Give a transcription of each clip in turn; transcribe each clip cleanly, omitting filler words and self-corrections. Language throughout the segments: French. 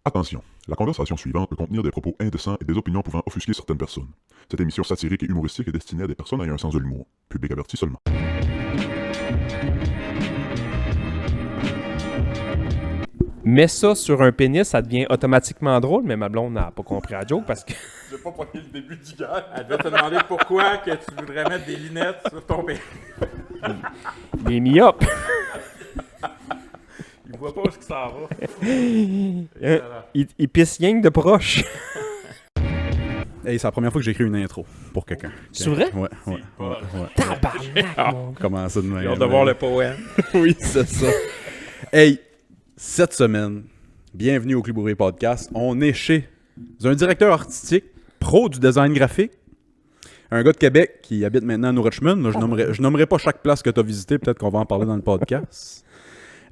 Attention, la conversation suivante peut contenir des propos indécents et des opinions pouvant offusquer certaines personnes. Cette émission satirique et humoristique est destinée à des personnes ayant un sens de l'humour. Public averti seulement. Mets ça sur un pénis, ça devient automatiquement drôle, mais ma blonde n'a pas compris la joke parce que... J'ai pas pogné le début du gars. Elle devait te demander pourquoi que tu voudrais mettre des lunettes sur ton pénis. Il est mis up. Il voit pas où est-ce que ça va. Il pisse rien que de proche. Hey, c'est la première fois que j'écris une intro pour quelqu'un. C'est vrai? Ouais. Tabarnak, mon gars. Comment ça de même? J'ai hâte de voir le poème. Oui, c'est ça. Hey, cette semaine, bienvenue au Club Ouvrier Podcast. On est chez un directeur artistique, pro du design graphique, un gars de Québec qui habite maintenant à New Richmond. Là, je nommerai pas chaque place que tu as visité, peut-être qu'on va en parler dans le podcast.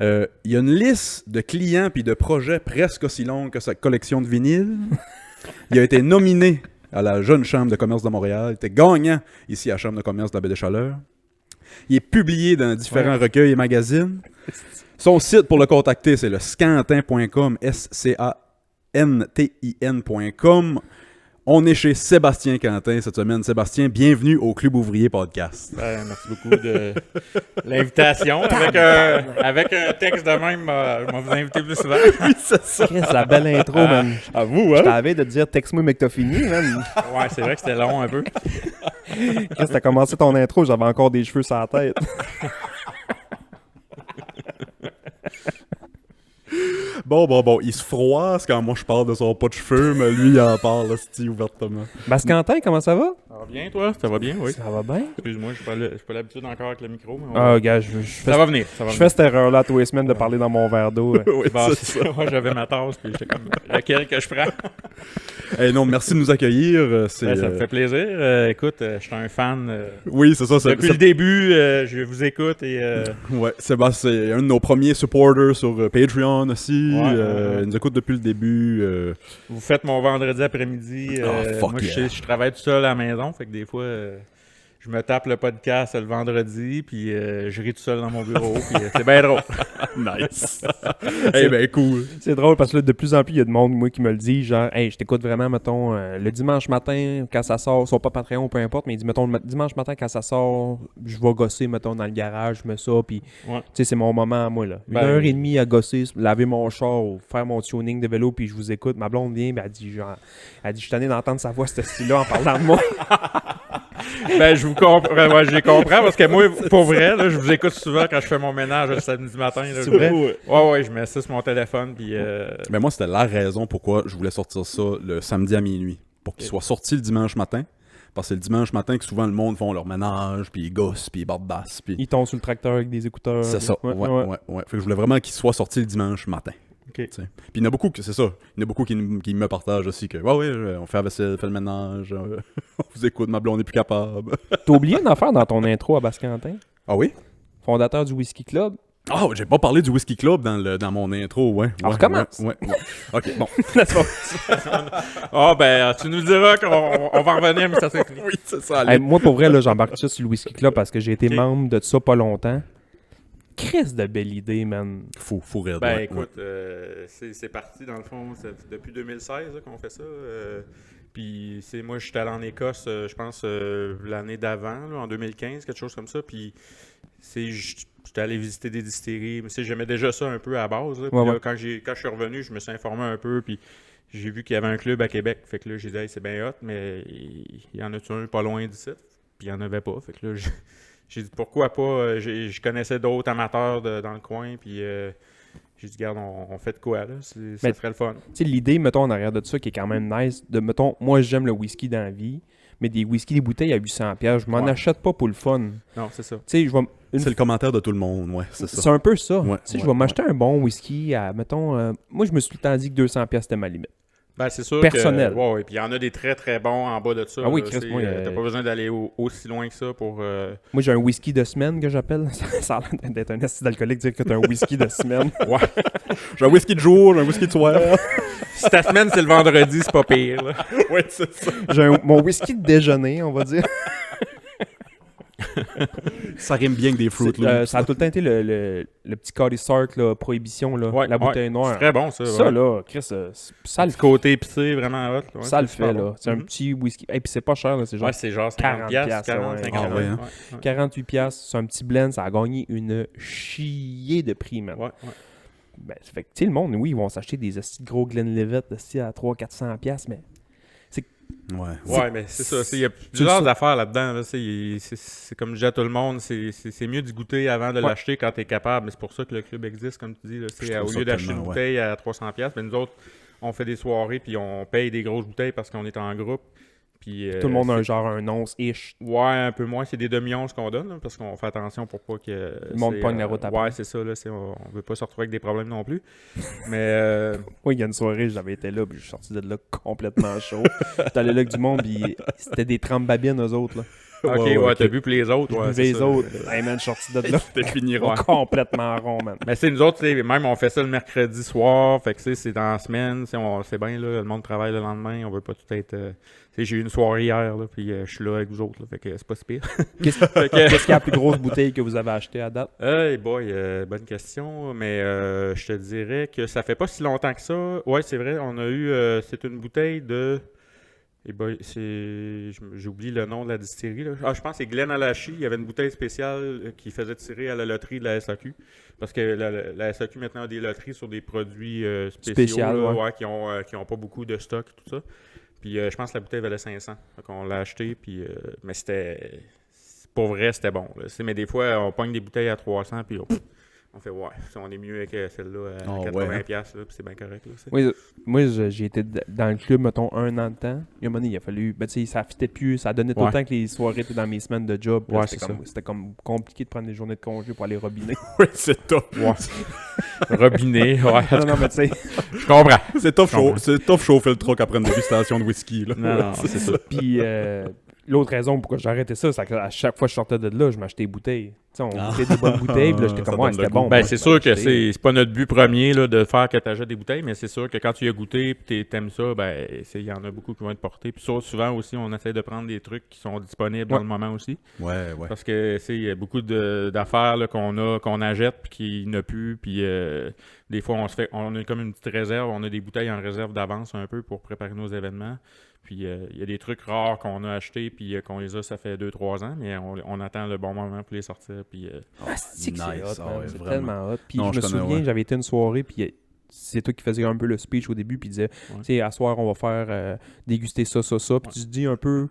Il y a une liste de clients puis de projets presque aussi longue que sa collection de vinyles. Il a été nominé à la Jeune Chambre de commerce de Montréal. Il était gagnant ici à la Chambre de commerce de la Baie-des-Chaleurs. Il est publié dans différents recueils et magazines. Son site pour le contacter, c'est le scantin.com, scantin.com. On est chez Sébastien Quentin cette semaine. Sébastien, bienvenue au Club Ouvrier Podcast. Merci beaucoup de l'invitation. Avec un texte de même, je vais vous inviter plus souvent. Oui, c'est ça. Chris, la belle intro, man. À vous, Je hein? t'avais de dire texte-moi, mais que t'as fini, man. Ouais, c'est vrai que c'était long un peu. Chris, t'as commencé ton intro, j'avais encore des cheveux sur la tête. Bon. Il se froisse quand moi je parle de son pas de cheveux, mais lui, il en parle, ouvertement. Quentin, comment ça va? Ça va bien, toi? Ça va bien, oui. Ça va bien. Excuse-moi, je n'ai pas l'habitude encore avec le micro. Mais Ah, gars, je fais ça va venir. je fais cette erreur-là tous les semaines de parler dans mon verre d'eau. Oui, Bon, c'est ça. Moi, j'avais ma tasse, puis j'étais comme, laquelle que je prends? Hey, non, merci de nous accueillir. Ça me fait plaisir. Écoute, je suis un fan. Oui, c'est ça. Depuis le début, je vous écoute et... Ouais, Sébastien, c'est un de nos premiers supporters sur Patreon aussi. Ouais. Il nous écoute depuis le début. Vous faites mon vendredi après-midi. Fuck Moi, yeah. je travaille tout seul à la maison, fait que des fois, je me tape le podcast le vendredi, puis je ris tout seul dans mon bureau, puis c'est bien drôle. Nice. Eh ben, cool. C'est drôle parce que là, de plus en plus, il y a de monde, moi, qui me le dit, genre, hey, je t'écoute vraiment, mettons, le dimanche matin, quand ça sort, soit pas Patreon, peu importe, mais il dit, mettons, le dimanche matin, quand ça sort, je vais gosser, mettons, dans le garage, je mets ça, puis, Ouais. tu sais, c'est mon moment à moi, là. Une Ben, heure et demie à gosser, laver mon char, ou faire mon tuning de vélo, puis je vous écoute. Ma blonde vient, ben, elle dit, je suis tanné d'entendre sa voix, ce style-là, en parlant de moi. Ben, je vous comprends, ouais, je les comprends, parce que moi, pour vrai, là, je vous écoute souvent quand je fais mon ménage le samedi matin. Là, C'est vrai? Ouais, je mets ça sur mon téléphone, puis... Mais moi, c'était la raison pourquoi je voulais sortir ça le samedi à minuit. Pour qu'il soit sorti le dimanche matin. Parce que c'est le dimanche matin que souvent le monde font leur ménage, puis ils gossent, puis ils bardassent. Puis... Ils tombent sur le tracteur avec des écouteurs. C'est ça. Ouais. Fait que je voulais vraiment qu'il soit sorti le dimanche matin. OK. T'sais. Puis il y en a beaucoup, c'est ça. Il y en a beaucoup qui me partagent aussi que on fait la vaisselle, fait le ménage, on vous écoute, ma blonde n'est plus capable. T'as oublié une affaire dans ton intro à Basquentin? Ah oui? Fondateur du Whisky Club. Ah, j'ai pas parlé du Whisky Club dans mon intro, ouais. Alors, recommence. Ouais. Ok, bon. Ah, ben, tu nous diras qu'on va revenir, mais ça serait fini. Oui, c'est ça. allez. Hey, moi, pour vrai, là, j'embarque ça sur le Whisky Club parce que j'ai été Ok. membre de ça pas longtemps. Christ de belle idée, man. Fou rire. Ben, ouais, écoute, c'est parti, dans le fond, depuis 2016 là, qu'on fait ça. Puis, moi, je suis allé en Écosse, je pense, l'année d'avant, là, en 2015, quelque chose comme ça. Puis, j'étais allé visiter des distilleries. Mais j'aimais déjà ça un peu à la base. Là. Puis Ouais, là, ouais. quand je suis revenu, je me suis informé un peu. Puis, j'ai vu qu'il y avait un club à Québec. Fait que là, j'ai dit, hey, c'est bien hot, mais il y en a-tu un pas loin d'ici? Puis, il n'y en avait pas. Fait que là, j'ai dit, pourquoi pas? Je connaissais d'autres amateurs dans le coin. Puis, j'ai dit, regarde, on fait de quoi, là? Ça Mais- serait le fun. Tu sais, l'idée, mettons, en arrière de ça, qui est quand même nice, de, mettons, moi, j'aime le whisky dans la vie, mais des whisky, des bouteilles à 800$, je m'en Ouais. achète pas pour le fun. Non, c'est ça. Tu sais, je vais... C'est le commentaire de tout le monde, ouais, c'est ça. C'est un peu ça. Ouais, Tu sais, je ouais, vais m'acheter un bon whisky à, mettons... moi, je me suis tout le temps dit que 200$ c'était ma limite. Ben, c'est sûr Personnel. que... Ouais, puis il y en a des très, très bons en bas de ça. Ah oui, là, Christ, c'est, moi, t'as pas besoin d'aller aussi loin que ça pour... Moi, j'ai un whisky de semaine que j'appelle. Ça a l'air d'être un acide alcoolique dire que t'as un whisky de semaine. J'ai un whisky de jour, j'ai un whisky de soir. Si ta semaine, c'est le vendredi, c'est pas pire. Là. ouais, c'est ça. J'ai mon whisky de déjeuner, on va dire. Ça rime bien que des Fruit Loops. Ça a tout le temps été le petit Cody Stark, là, Prohibition, là, Ouais, la bouteille ouais. noire. C'est très bon, ça. Ça, ouais. là, Chris, ça le Petit côté épicé, vraiment hot. Ouais, ça le super fait, bon. là. C'est un Mhm. petit whisky. Et puis c'est pas cher, là. C'est genre Ouais, c'est genre 40 50 piastres, là, 40, ouais. 50. Ah ouais, hein. Ouais, 48 piastres. C'est un petit blend. Ça a gagné une chier de prix, man. ouais. Ben, ça fait que, tu sais, le monde, oui, ils vont s'acheter des hosties de gros Glenlivet hosties à 300-400 piastres, mais Ouais. Ouais, mais c'est ça. Il y a plusieurs affaires là-dedans. Là, c'est comme je dis à tout le monde, c'est mieux d'y goûter avant de l'acheter quand tu es capable. Mais c'est pour ça que le club existe, comme tu dis. Là, Je trouve au ça lieu d'acheter une tellement, bouteille à 300$, ben, nous autres, on fait des soirées puis on paye des grosses bouteilles parce qu'on est en groupe. Puis, tout le monde a un genre un once-ish. Ouais, un peu moins. C'est des demi-onces qu'on donne là, parce qu'on fait attention pour pas que. Le monde pogne la route après. Ouais, c'est ça. Là, on veut pas se retrouver avec des problèmes non plus. Mais. Oui, il y a une soirée, j'avais été là, puis je suis sorti de là complètement chaud. J'étais allé là avec du monde, puis c'était des trempes babines, eux autres. Là. Ok, ouais, t'as vu pour les autres. Je Ouais, buvais c'est les ça. autres. Hey man, je suis sorti de là. C'était fini rond. Complètement rond, man. Mais c'est nous autres, même on fait ça le mercredi soir, fait que c'est dans la semaine, on sait bien, là, le monde travaille le lendemain, on veut pas tout être... j'ai eu une soirée hier, là, puis je suis là avec vous autres, là, fait que c'est pas si pire. Qu'est-ce qu'il y a la plus grosse bouteille que vous avez achetée à date? Hey boy, bonne question, mais je te dirais que ça fait pas si longtemps que ça. Ouais, c'est vrai, on a eu... c'est une bouteille de... Eh ben, j'oublie le nom de la distillerie. Là. Ah, je pense que c'est Glenallachie. Il y avait une bouteille spéciale qui faisait tirer à la loterie de la SAQ. Parce que la SAQ maintenant a des loteries sur des produits spéciaux là, ouais. qui ont pas beaucoup de stock et tout ça. Puis je pense que la bouteille valait 500. Donc on l'a acheté. Puis, mais c'était... Pour vrai, c'était bon. Là. Mais des fois, on pogne des bouteilles à 300 puis on fait ouais, on est mieux avec celle-là à 80$, piastres, là, puis c'est bien correct. Là, oui, moi, j'ai été dans le club, mettons, 1 an de temps. Il y a un moment donné, il a fallu. Ben, tu sais, ça fitait plus. Ça donnait tout le temps que les soirées étaient dans mes semaines de job. Ouais, c'était comme compliqué de prendre des journées de congé pour aller robiner. Oui, c'est top. Ouais. Robinet, ouais. non, mais tu sais. Je comprends. C'est tough chauffer le truck après une dégustation de whisky. Là. Non, c'est ça. Puis l'autre raison pourquoi j'ai arrêté ça, c'est qu'à chaque fois que je sortais de là, je m'achetais des bouteilles. Tu sais, on goûtait des bonnes bouteilles, puis là, j'étais comme, ouais, c'était bon. Ben, c'est sûr que c'est pas notre but premier là, de faire que tu achètes des bouteilles, mais c'est sûr que quand tu y as goûté et t'aimes ça, ben, il y en a beaucoup qui vont être portés. Puis souvent aussi, on essaie de prendre des trucs qui sont disponibles dans le moment aussi. Ouais. Parce que il y a beaucoup d'affaires là, qu'on achète puis qui n'a plus. Puis des fois, on a comme une petite réserve. On a des bouteilles en réserve d'avance un peu pour préparer nos événements. Puis il y a des trucs rares qu'on a achetés puis qu'on les a, ça fait 2-3 ans, mais on attend le bon moment pour les sortir. Puis, c'est nice. hot, man. C'est vraiment. tellement hot. Puis Non, je me souviens, j'avais été une soirée, puis c'est toi qui faisais un peu le speech au début, puis disais, tu sais, à soir, on va faire déguster ça. Puis tu te dis un peu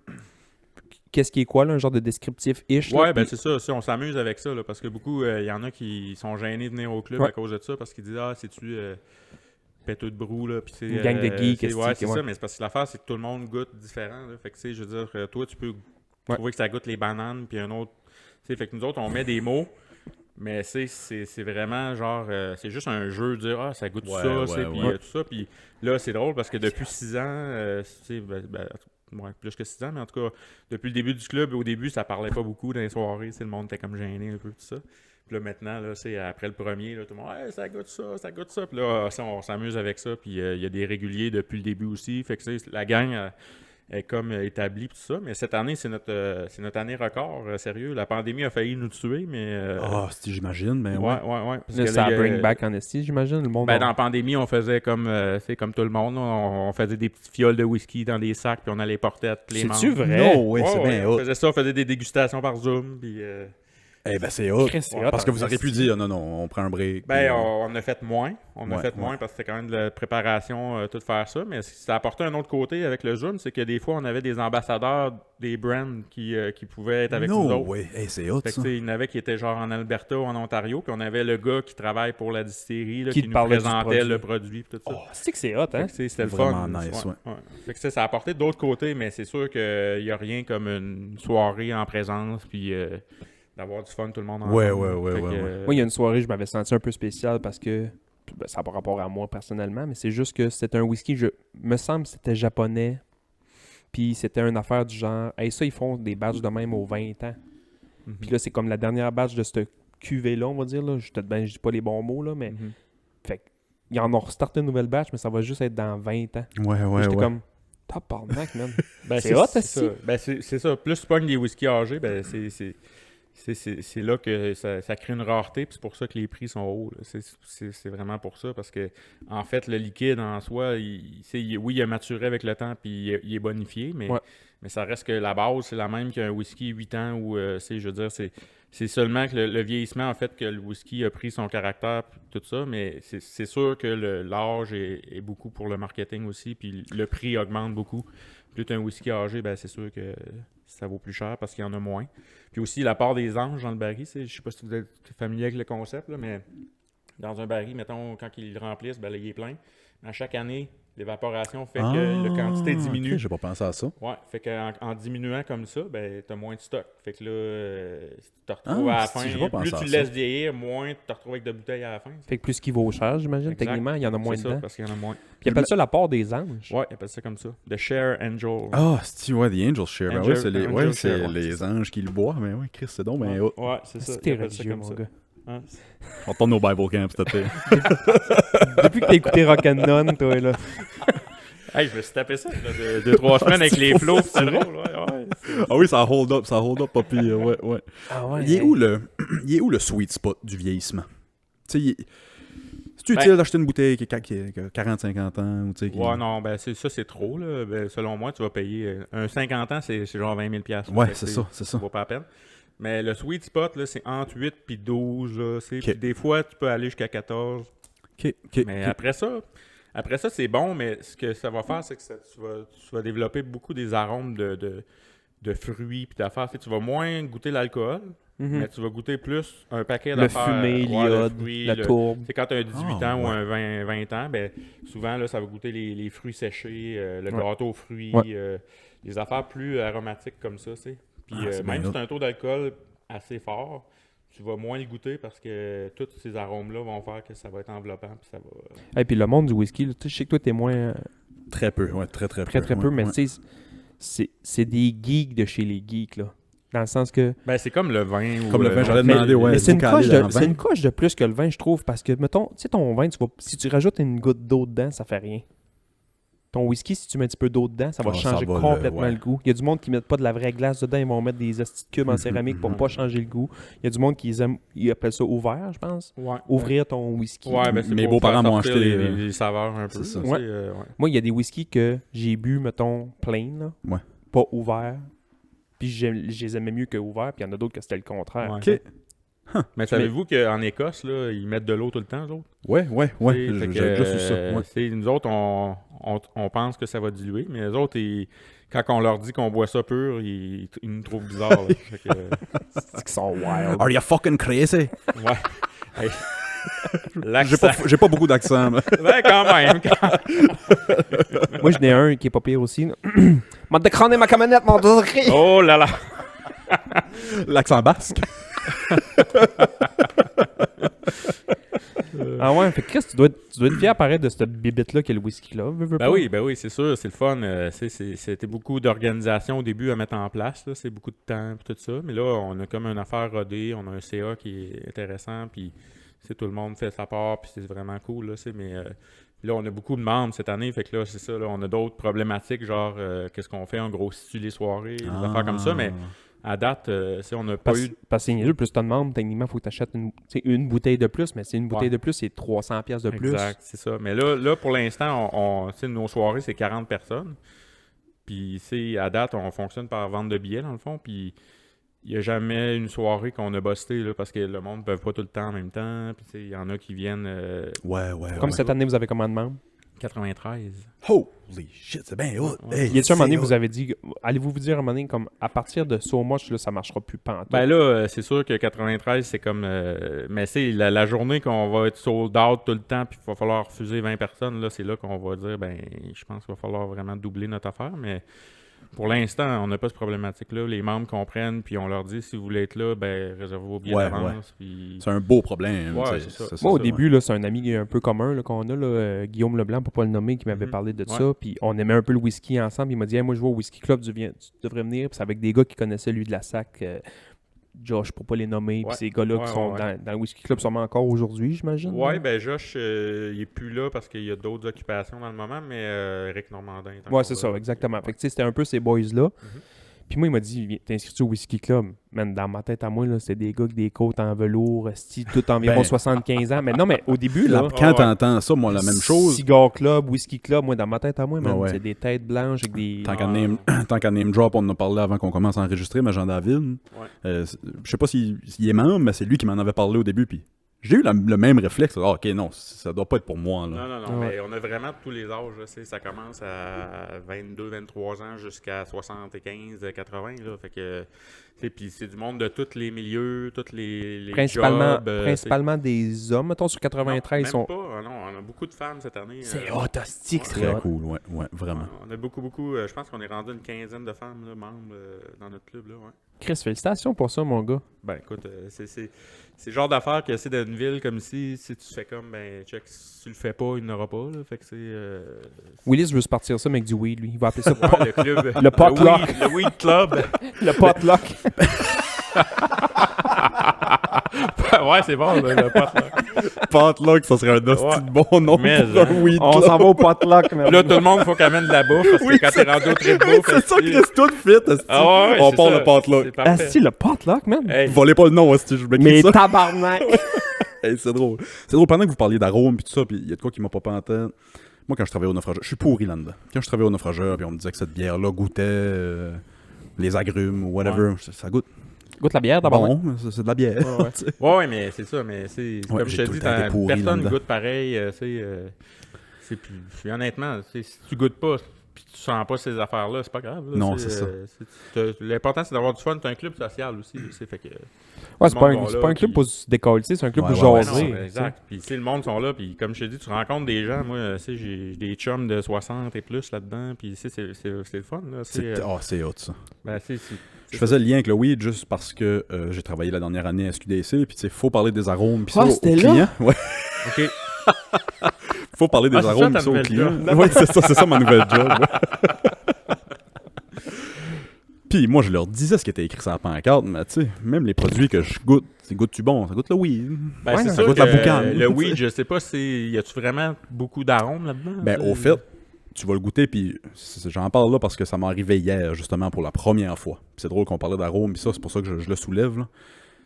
qu'est-ce qui est quoi, là, un genre de descriptif-ish. Ouais, là, ben puis- c'est ça, on s'amuse avec ça, là, parce que beaucoup, il y en a qui sont gênés de venir au club à cause de ça, parce qu'ils disent, ah, c'est-tu péteux de brou, là, puis c'est... Une gang de geeks, ouais, c'est ouais. ça, mais c'est parce que l'affaire, c'est que tout le monde goûte différent, là, fait que, tu sais, je veux dire, toi, tu peux trouver que ça goûte les bananes, puis un autre... Tu sais, fait que nous autres, on met des mots, mais c'est vraiment, genre, c'est juste un jeu de dire, ah, ça goûte Ouais, ça, ouais, c'est, puis ouais. tout ça, puis là, c'est drôle, parce que depuis 6 ans, tu sais, ouais, plus que 6 ans, mais en tout cas, depuis le début du club, au début, ça parlait pas beaucoup dans les soirées, le monde était comme gêné un peu, tout ça. Puis là, maintenant, là, après le premier, là, tout le monde, hey, ça goûte ça. Puis là, on s'amuse avec ça. Puis il y a des réguliers depuis le début aussi. Fait que la gang est comme établie, tout ça. Mais cette année, c'est notre année record, sérieux. La pandémie a failli nous tuer, mais. J'imagine, mais ouais. Là, Parce que ça là, bring back en esti, j'imagine, le monde. Ben, dans la pandémie, on faisait comme tout le monde. Là. On faisait des petites fioles de whisky dans des sacs, puis on allait porter à tous les membres. C'est-tu vrai? Non, oui, c'est bien on hot. faisait ça, on faisait des dégustations par Zoom, puis... Eh ben, c'est hot. Chris, c'est hot, Parce que en vous auriez pu dire, non, on prend un break. Ben, puis, on a fait moins. On a Ouais, fait moins parce que c'était quand même de la préparation, tout faire ça. Mais ça a apporté un autre côté avec le Zoom, c'est que des fois, on avait des ambassadeurs des brands qui pouvaient être avec nous No autres. way. Hey, c'est hot, Fait que, ça. tu sais, il y en avait qui étaient genre en Alberta ou en Ontario, puis on avait le gars qui travaille pour la distillerie, là, Qui qui te nous parlait du présentait produit. le produit, puis tout ça. Oh, c'est que c'est hot, Fait hein? que, tu sais, c'était le Vraiment fun. nice, ouais. Fait que, tu sais, ça a apporté d'autres côtés, mais c'est sûr qu'il n'y a rien comme une soirée en présence, puis d'avoir du fun tout le monde ensemble. Ouais. Fait que, Moi, il y a une soirée, je m'avais senti un peu spécial parce que ben, ça n'a pas rapport à moi personnellement, mais c'est juste que c'était un whisky, me semble que c'était japonais. Puis c'était une affaire du genre, hey, ça, ils font des batchs de même aux 20 ans. Puis là, c'est comme la dernière batch de cette cuvée-là, on va dire. Là. Je dis pas les bons mots, là, mais Mhm. fait ils en ont restarté une nouvelle batch, mais ça va juste être dans 20 ans. Ouais. J'étais comme, tabarnak, man. Ben, C'est hot, c'est esti. ça. Ben, c'est ça. Plus tu pognes des whisky âgés, ben c'est c'est là que ça crée une rareté, puis c'est pour ça que les prix sont hauts. Là. C'est vraiment pour ça, parce que en fait, le liquide en soi, oui, il a maturé avec le temps, puis il est bonifié, mais ça reste que la base, c'est la même qu'un whisky 8 ans, où, je veux dire, c'est seulement que le vieillissement, en fait, que le whisky a pris son caractère, puis tout ça, mais c'est sûr que l'âge est beaucoup pour le marketing aussi, puis le prix augmente beaucoup. Plus tu as un whisky âgé, ben c'est sûr que ça vaut plus cher parce qu'il y en a moins. Puis aussi, la part des anges dans le baril, je sais pas si vous êtes familier avec le concept, là, mais dans un baril, mettons, quand ils le remplissent, ben là, il est plein. À chaque année, l'évaporation fait que la quantité diminue. Ok, j'ai pas pensé à ça. Ouais, fait qu'en diminuant comme ça, ben t'as moins de stock. Fait que là, tu te retrouves à la fin. j'ai pas pensé Plus à tu le ça. laisses vieillir, moins tu te retrouves avec de bouteilles à la fin. Fait que plus qu'il vaut cher, j'imagine, Exact. techniquement, il y en a moins C'est ça, dedans. parce qu'il y en a moins. Puis ils appellent ça la part des anges. Ouais, ils appellent ça comme ça. The Share Angel. Ah, c'est ouais, The Angel Share. Ben Angel- ouais, c'est les, Angel c'est Share, ouais, les c'est ça. anges qui le boivent, mais ouais, Chris, c'est donc, ben, Ouais, ouais, c'est ça. C'était ils appellent ça religieux, comme mon ça. gars. Hein? on retourne au Bible Camp, s'il te plaît. Depuis que t'as écouté Rock'n'None, toi, là. Hey, je me suis tapé ça là, de 3 semaines avec les flots, c'est drôle. Ouais. Ah oui, ça hold up, pas pire, ouais. Ah ouais. Il est où le sweet spot du vieillissement? Tu sais, c'est Ben- utile d'acheter une bouteille qui a 40-50 ans, ou tu sais, qui... Ouais, non, ben c'est trop, là. Ben, selon moi, tu vas payer... un 50 ans, c'est genre 20 000 $. Ouais, Fait que c'est ça. Ça vaut pas la peine. Mais le sweet spot, là, c'est entre 8 puis 12, là. Ok. Puis des fois, tu peux aller jusqu'à 14. Ok. Mais après ça, c'est bon, mais ce que ça va faire, c'est que tu vas développer beaucoup des arômes de fruits puis d'affaires. Tu sais, tu vas moins goûter l'alcool, Mhm. mais tu vas goûter plus un paquet Le d'affaires. fumé, Ouais, l'iode, le fruit, la tourbe. C'est quand tu as 18 ans ou ouais. un 20 ans, ben, souvent, là, ça va goûter les fruits séchés, le Ouais. gâteau aux fruits, Ouais. des affaires plus aromatiques comme ça, tu sais. Puis c'est même bien si hot. tu as un taux d'alcool assez fort, tu vas moins le goûter parce que tous ces arômes-là vont faire que ça va être enveloppant. Puis ça va... Et puis le monde du whisky, là, tu sais, je sais que toi, t'es moins... Très peu, ouais, très très peu. peu, ouais, mais ouais. tu sais, c'est des geeks de chez les geeks, là. Dans le sens que... Ben, c'est comme le vin. Comme le vin, j'allais Mais- demander, ouais. mais c'est une, vous calez coche dans le de, c'est vin? une coche de plus que le vin, je trouve, parce que, mettons, tu sais, ton vin, si tu rajoutes une goutte d'eau dedans, ça fait rien. Ton whisky, si tu mets un petit peu d'eau dedans, ça va Oh, ça changer va le- complètement ouais. le goût. Il y a du monde qui met pas de la vraie glace dedans, ils vont mettre des hosties de cubes en céramique pour pas changer le goût. Il y a du monde qui ils appellent ça ouvert, je pense. Ouais. Ouvrir ton whisky. Ouais, ben, c'est Mes pour beaux-parents faire m'ont sortir acheté, les saveurs un peu. c'est ça. là, Ouais. tu sais, ouais. Moi, il y a des whiskies que j'ai bu, mettons, plain, là. Ouais. Pas ouvert. Puis je les aimais mieux que ouvert, puis il y en a d'autres que c'était le contraire. Ouais. Ok. Mais savez-vous qu'en Écosse, là, ils mettent de l'eau tout le temps, eux autres? Ouais, Tu sais, fait j'ai que, déjà su ça. Ouais. tu sais, nous autres, on pense que ça va diluer, mais les autres, quand on leur dit qu'on boit ça pur, ils nous trouvent bizarre. Là. Fait que, C'est qu'ils sont wild. Are you fucking crazy? ouais. Hey. L'accent. J'ai pas beaucoup d'accent, mais... Ouais, quand même. Moi, j'en ai un qui est pas pire aussi. M'a décroné ma camionnette, mon dieu! Oh là là. L'accent basque. Ah ouais, fait que Chris, tu dois être fier pareil de cette bibite-là qu'est le whisky-là. Ben oui, c'est sûr, c'est le fun. C'était beaucoup d'organisation au début à mettre en place. Là. C'est beaucoup de temps et tout ça. Mais là, on a comme une affaire rodée. On a un CA qui est intéressant. Puis tout le monde fait sa part. Puis c'est vraiment cool. Là, mais là, on a beaucoup de membres cette année. Fait que là, c'est ça. Là, on a d'autres problématiques. Genre, qu'est-ce qu'on fait en gros, si les soirées, des affaires comme ça. Mais à date, on n'a pas eu. Parce que c'est plus tu te demandes, techniquement, il faut que tu achètes une bouteille de plus, mais c'est une bouteille Ouais. de plus, c'est 300$ de plus. Exact, c'est ça. Mais là pour l'instant, nos soirées, c'est 40 personnes. Puis, à date, on fonctionne par vente de billets, dans le fond. Puis, il n'y a jamais une soirée qu'on a busté, là, parce que le monde ne peut pas tout le temps en même temps. Puis, il y en a qui viennent Ouais. Comme cette année, vous avez combien de membres? 93. Holy shit, c'est bien hot. Ouais. Hey, Y a-t-il un moment donné, c'est vous hot. avez dit, allez-vous vous dire un moment donné, comme à partir de So Much, là, ça marchera plus pantoute? Ben là, c'est sûr que 93, c'est comme... mais c'est la journée qu'on va être sold out tout le temps, puis il va falloir refuser 20 personnes, là, c'est là qu'on va dire, ben, je pense qu'il va falloir vraiment doubler notre affaire, mais pour l'instant, on n'a pas ce problématique-là. Les membres comprennent, puis on leur dit, si vous voulez être là, ben, réservez vos billets Ouais, d'avance, puis... C'est un beau problème. Ouais, tu sais, c'est ça. Moi, au ça, début, là, c'est un ami un peu commun là, qu'on a, là, Guillaume Leblanc, pour pas le nommer, qui m'avait Mhm. parlé de Ouais. ça. Puis on aimait un peu le whisky ensemble. Il m'a dit, hey, moi, je vais au Whisky Club, tu devrais venir. Puis c'est avec des gars qui connaissaient lui de la SAC, Josh, pour pas les nommer. Ouais. Puis ces gars-là Ouais, qui sont ouais. dans le Whisky Club sûrement encore aujourd'hui, j'imagine. Ouais, là. ben Josh, il est plus là parce qu'il y a d'autres occupations dans le moment, mais Eric Normandin est Ouais, encore c'est là. ça, exactement. Fait que tu sais, c'était un peu ces boys-là. Puis moi, il m'a dit, t'es inscrit au Whisky Club. Man, dans ma tête à moi, là, c'est des gars avec des côtes en velours, tout environ 75 ans. Mais non, mais au début, là, Quand t'entends ça, moi, la même chose. Cigar Club, Whisky Club, moi, dans ma tête à moi, man, Ouais. c'est des têtes blanches avec des... Tant qu'à name drop, on en a parlé avant qu'on commence à enregistrer, mais Jean-David, je sais pas s'il est membre, mais c'est lui qui m'en avait parlé au début, puis j'ai eu le même réflexe. OK, non, ça doit pas être pour moi, là. Non, mais on a vraiment tous les âges. Là, ça commence à 22, 23 ans jusqu'à 75, 80. Là, fait que, puis c'est du monde de tous les milieux, tous les Principalement, jobs. principalement des hommes, mettons, sur 93. Même sont... pas. Non, on a beaucoup de femmes cette année. C'est hot, hostie, c'est Très hot. cool, ouais, vraiment. On a beaucoup. Je pense qu'on est rendu une quinzaine de femmes là, membres dans notre club. Là, ouais. Chris, félicitations pour ça, mon gars. Ben écoute, c'est le genre d'affaire que c'est dans une ville comme ici, si tu fais comme, ben check, si tu le fais pas, il n'aura pas. Là, fait que c'est... Willis veut se partir ça, mais avec du weed, lui. Il va appeler ça Ouais, le club. Le potluck. Le weed club. le potluck. Ouais, c'est bon, le potluck. Potluck, ça serait un hostie de bon nom Mais, pour un weed On club. s'en va au potluck, man. Là, tout le monde, faut qu'il amène de la bouffe, parce que quand t'es rendu au trip Oui, bouffe... c'est ça, esti- Chris, tout fit, hostie. Ah ouais, On c'est parle ça. de potluck. C'est parfait. Asti, le potluck, man. Hey, Volez pas le nom, hostie, je m'excuse Mais ça. tabarnak. Hey, c'est drôle. C'est drôle, pendant que vous parliez d'arômes puis tout ça, puis il y a de quoi qui m'a pas en tête. Moi, quand je travaillais au naufrageur, je suis pourri là-dedans. Quand je travaillais au naufrageur, puis on me disait que cette bière-là goûtait les agrumes ou whatever, ça goûte Goûte la bière, d'abord. bon, c'est de la bière. Ouais. tu sais. ouais, mais c'est ça, mais c'est Ouais, comme j'ai je te tout le dis, temps été pourri personne là-dedans. goûte pareil, c'est puis honnêtement, si tu goûtes pas, puis tu sens pas ces affaires-là, c'est pas grave. Là, Non, c'est ça. L'important, c'est d'avoir du fun. C'est un club social aussi. Fait que, Ouais, c'est pas, monde va c'est là, pas un club puis- pour se décoller, c'est un club Ouais, pour ouais, jaser. non, exact. Puis le monde sont là, puis comme je te dis, tu rencontres des gens. Moi, j'ai des chums de 60 et plus là-dedans, puis c'est le fun. Là, C'est hot, ça. ben, Je faisais le lien avec le weed juste parce que j'ai travaillé la dernière année à SQDC, puis tu sais, faut parler des arômes, puis ça, Ah, aux c'était là? clients. Ouais, OK. faut parler des Ah, c'est ça, arômes, ta puis ça, aux nouvelle clients. job. Ouais, c'est ça ma nouvelle job. ouais. Puis moi, je leur disais ce qui était écrit sur la pancarte, mais tu sais, même les produits que je goûte, c'est goûtes-tu bon? Ça goûte le weed. Ben, Ouais, c'est ça sûr goûte que la boucane. le weed, je sais pas si... Y a-tu vraiment beaucoup d'arômes là-dedans? Ben, au fait, tu vas le goûter, puis j'en parle là parce que ça m'est arrivé hier, justement, pour la première fois. Puis c'est drôle qu'on parlait d'arôme, puis ça, c'est pour ça que je le soulève, là.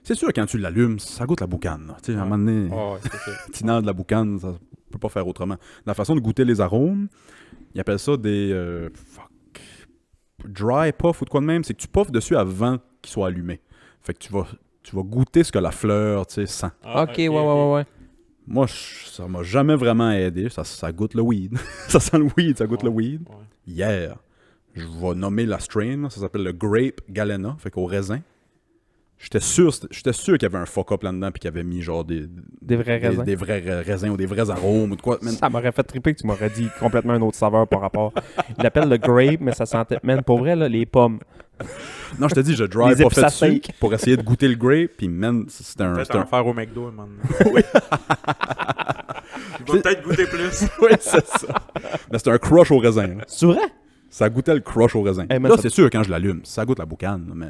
C'est sûr, quand tu l'allumes, ça goûte la boucane, là. Tu sais, à un moment donné, Ah ouais, c'est ça. tinant de la boucane, ça peut pas faire autrement. La façon de goûter les arômes, ils appellent ça des... dry puff ou de quoi de même, c'est que tu puffes dessus avant qu'il soit allumé. Fait que tu vas goûter ce que la fleur, tu sais, sent. Ah, Ok, ouais. Moi, ça m'a jamais vraiment aidé. Ça goûte le weed. Ça sent le weed, ça goûte le weed. Ouais. Hier, je vais nommer la strain, là, ça s'appelle le Grape Galena, fait qu'au raisin. J'étais sûr qu'il y avait un fuck-up là-dedans puis qu'il avait mis genre des vrais raisins. Des vrais raisins ou des vrais arômes ou de quoi. Man, Ça m'aurait fait triper que tu m'aurais dit complètement une autre saveur par rapport. Il l'appelle le grape, mais ça sentait. Man, pour vrai, là, les pommes. non, je te dis, je drive Les pas fait épicacées. dessus pour essayer de goûter le grape, puis man, c'était un... Peut-être en faire au McDo, un moment donné. Il va peut-être goûter plus. Oui, c'est ça. Mais c'était un crush au raisin. Là. C'est vrai? Ça goûtait le crush au raisin. Hey, man, là, ça- c'est sûr, quand je l'allume, ça goûte la boucane, là, mais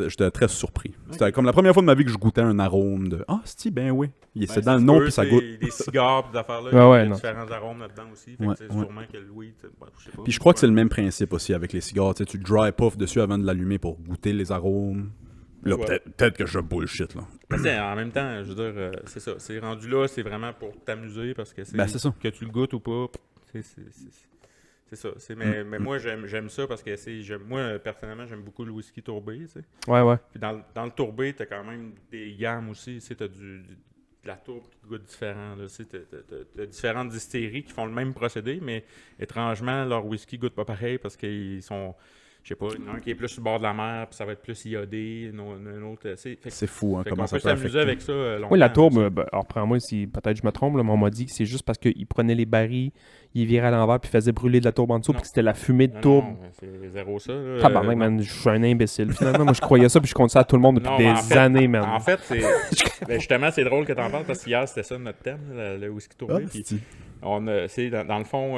j'étais très surpris. C'était comme la première fois de ma vie que je goûtais un arôme de « Ah, c'est ben oui. » C'est dans le nom, puis ça goûte. Des cigares, pis des affaires-là. Ouais, il y a non. différents arômes là-dedans aussi. Fait Ouais, que, tu sais, ouais. sûrement que le weed, je sais pas. Puis je crois que c'est le même principe aussi avec les cigares. Tu sais, tu dry puff dessus avant de l'allumer pour goûter les arômes. Là, Ouais. peut-être que je bullshit, là. Mais c'est- en même temps, je veux dire, c'est ça. C'est rendu là, c'est vraiment pour t'amuser parce que c'est Ben, c'est ça. que tu le goûtes ou pas. C'est ça. Mais moi, j'aime ça parce que moi, personnellement, j'aime beaucoup le whisky tourbé. Tu sais. Ouais. Puis dans le tourbé, t'as quand même des gammes aussi. Tu sais, t'as de la tourbe qui goûte différent. Là, tu sais, t'as différentes distilleries qui font le même procédé, mais étrangement, leur whisky goûte pas pareil parce qu'ils sont. Je sais pas, il y en a un qui est plus sur le bord de la mer, puis ça va être plus iodé, un autre. C'est fou, hein, Fait comment qu'on ça peut peut s'amuser affecter. avec ça longtemps. Oui, la tourbe, là, alors reprends-moi si peut-être je me trompe, là, mais on m'a dit que c'est juste parce qu'il prenait les barils, il virait à l'envers puis faisait brûler de la tourbe en dessous, Non. puis que c'était la fumée de Non, tourbe. non, c'est zéro ça. Là. Tabarnak, man, je suis un imbécile. Finalement, moi, je croyais ça, puis je compte ça à tout le monde depuis Non, des mais en fait- années, man. En fait, ben, justement, c'est drôle que t'en parles parce qu'hier, c'était ça notre thème, le whisky tourbé. Ah, puis c'est-tu. dans le fond,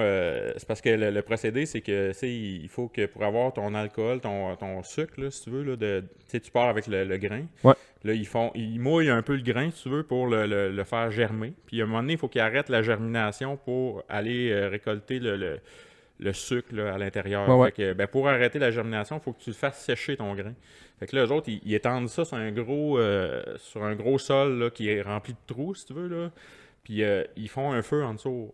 c'est parce que le procédé, c'est que il faut que pour avoir ton alcool, ton sucre, là, si tu veux, là, tu pars avec le grain. Ouais. Là, ils mouillent un peu le grain, si tu veux, pour le faire germer. Puis à un moment donné, il faut qu'ils arrêtent la germination pour aller récolter le sucre là, à l'intérieur. Ouais. Fait que, ben, pour arrêter la germination, il faut que tu le fasses sécher ton grain. Fait que là, eux autres, ils étendent ça sur un gros sol là, qui est rempli de trous, si tu veux. Là. Puis ils font un feu en dessous.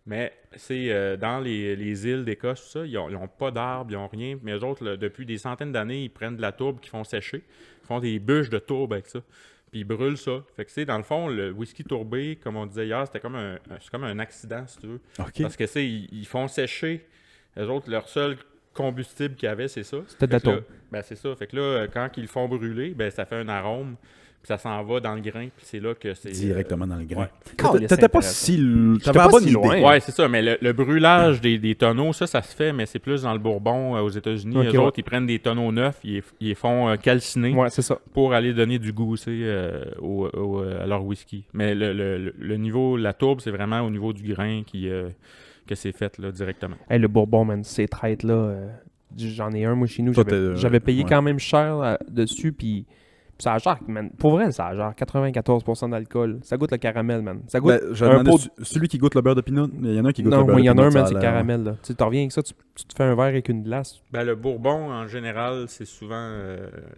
Mais c'est dans les îles d'Écosse, tout ça, ils n'ont pas d'arbres, ils n'ont rien. Mais eux autres, là, depuis des centaines d'années, ils prennent de la tourbe qu'ils font sécher. Ils font des bûches de tourbe avec ça. Puis ils brûlent ça. Fait que, dans le fond, le whisky tourbé, comme on disait hier, c'était comme c'est comme un accident, si tu veux. OK. Parce que, ils font sécher. Eux autres, leur seul combustible qu'ils avaient, c'est ça. C'était de la Fait que là, tourbe. ben, c'est ça. Fait que là, quand ils le font brûler, ben, ça fait un arôme. Puis ça s'en va dans le grain. Puis c'est là que c'est... Directement dans le grain. ouais. T'étais pas si... T'avais pas la bonne si idée. loin. Ouais, c'est ça. Mais le brûlage des tonneaux, ça se fait, mais c'est plus dans le Bourbon aux États-Unis. Ok, Eux ouais. autres, ils prennent des tonneaux neufs, ils les font calciner Ouais, c'est ça. pour aller donner du goût à leur whisky. Mais le niveau, la tourbe, c'est vraiment au niveau du grain que c'est fait là, directement. Hey, le Bourbon, man, ces traites là, j'en ai un, moi, chez nous. Toi, J'avais payé ouais. quand même cher dessus, puis ça gère, man. Pour vrai, ça gère 94% d'alcool. Ça goûte le caramel, man. Ça goûte Ben, je un demandais, pot... celui qui goûte le beurre de pinot, il y en a un qui goûte Non, le beurre moi, de il y en a pinot, un, ça man, a c'est l'air- caramel, là. Tu t'en reviens avec ça, tu te fais un verre avec une glace. Ben, le Bourbon, en général, c'est souvent...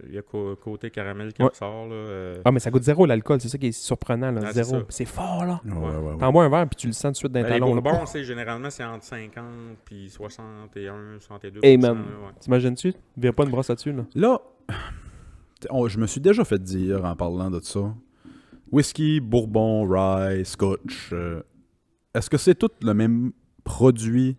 Il y a côté caramel qui Ouais. ressort. Là, Ah, mais ça goûte zéro, l'alcool. C'est ça qui est surprenant, là. Ah, c'est zéro. ça. C'est fort, là. Ouais. T'en bois un verre, puis tu le sens tout de suite dans les Ben, les talons, là. Bourbons, généralement, c'est entre 50 puis 61, 62%. Hey, man. là, ouais. T'imagines-tu? Vire pas une brosse là-dessus, là. Là, je me suis déjà fait dire en parlant de ça, whisky, bourbon, rye, scotch, est-ce que c'est tout le même produit,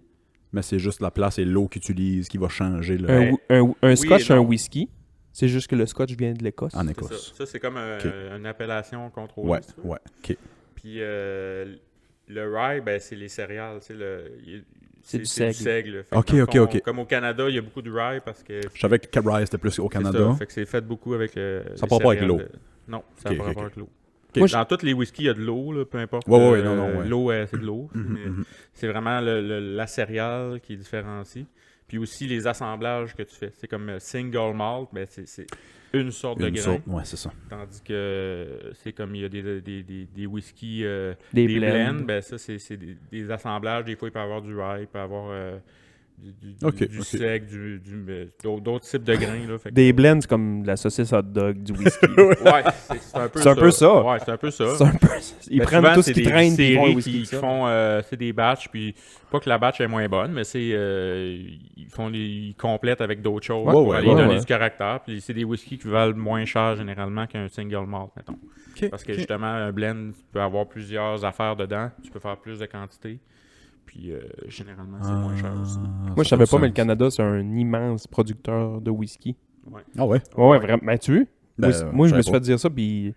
mais c'est juste la place et l'eau qu'ils utilisent qui va changer le... Ouais. Un scotch, et un non. whisky. C'est juste que le scotch vient de l'Écosse. en C'est Écosse? ça, c'est comme Ok. une appellation contrôlée. Ouais, si tu veux. ouais, ok. Puis le rye, ben, c'est les céréales. Tu sais, C'est du seigle. Fait que Ok, dans le ok, fond, ok. Comme au Canada, il y a beaucoup de rye parce que... Je savais que rye c'était plus au c'est Canada. ça. Fait que c'est fait beaucoup avec les part pas avec céréales l'eau. Non, ça Ok, n'a pas ok, rapport avec l'eau. Moi, Dans tous les whiskies, il y a de l'eau, là, peu importe. Ouais, non, ouais. L'eau, c'est de l'eau. Mhm, mais mhm. C'est vraiment la céréale qui différencie. Puis aussi les assemblages que tu fais. C'est comme single malt, ben c'est une sorte de Une grain. sorte, ouais, c'est ça. Tandis que c'est comme il y a des whiskies, Des des blends. blends, ben ça c'est des assemblages. Des fois, il peut y avoir du rye, il peut y avoir Ok, du ok. sec, d'autres types de grains. Là, fait que- Des blends, c'est comme de la saucisse hot dog, du whisky. Ouais, c'est un peu C'est un peu ça. Ouais, c'est un peu ça. C'est un peu... Ils Ben, prennent souvent, tout c'est ce qui des traîne, puis ils font un séries whisky. qui ça. font, c'est des batchs, puis pas que la batch est moins bonne, mais c'est ils complètent avec d'autres choses Ouais, pour ouais, aller ouais, donner ouais. du caractère. Puis c'est des whiskies qui valent moins cher généralement qu'un single malt, mettons. Ok, Parce que ok. justement, un blend, tu peux avoir plusieurs affaires dedans, tu peux faire plus de quantité. Puis généralement, c'est moins cher aussi. Moi, je savais pas, mais le Canada, c'est un immense producteur de whisky. Ah ouais? Ouais, vraiment. Ben, tu veux? Ben, Moi, je savais me suis pas. fait dire ça, puis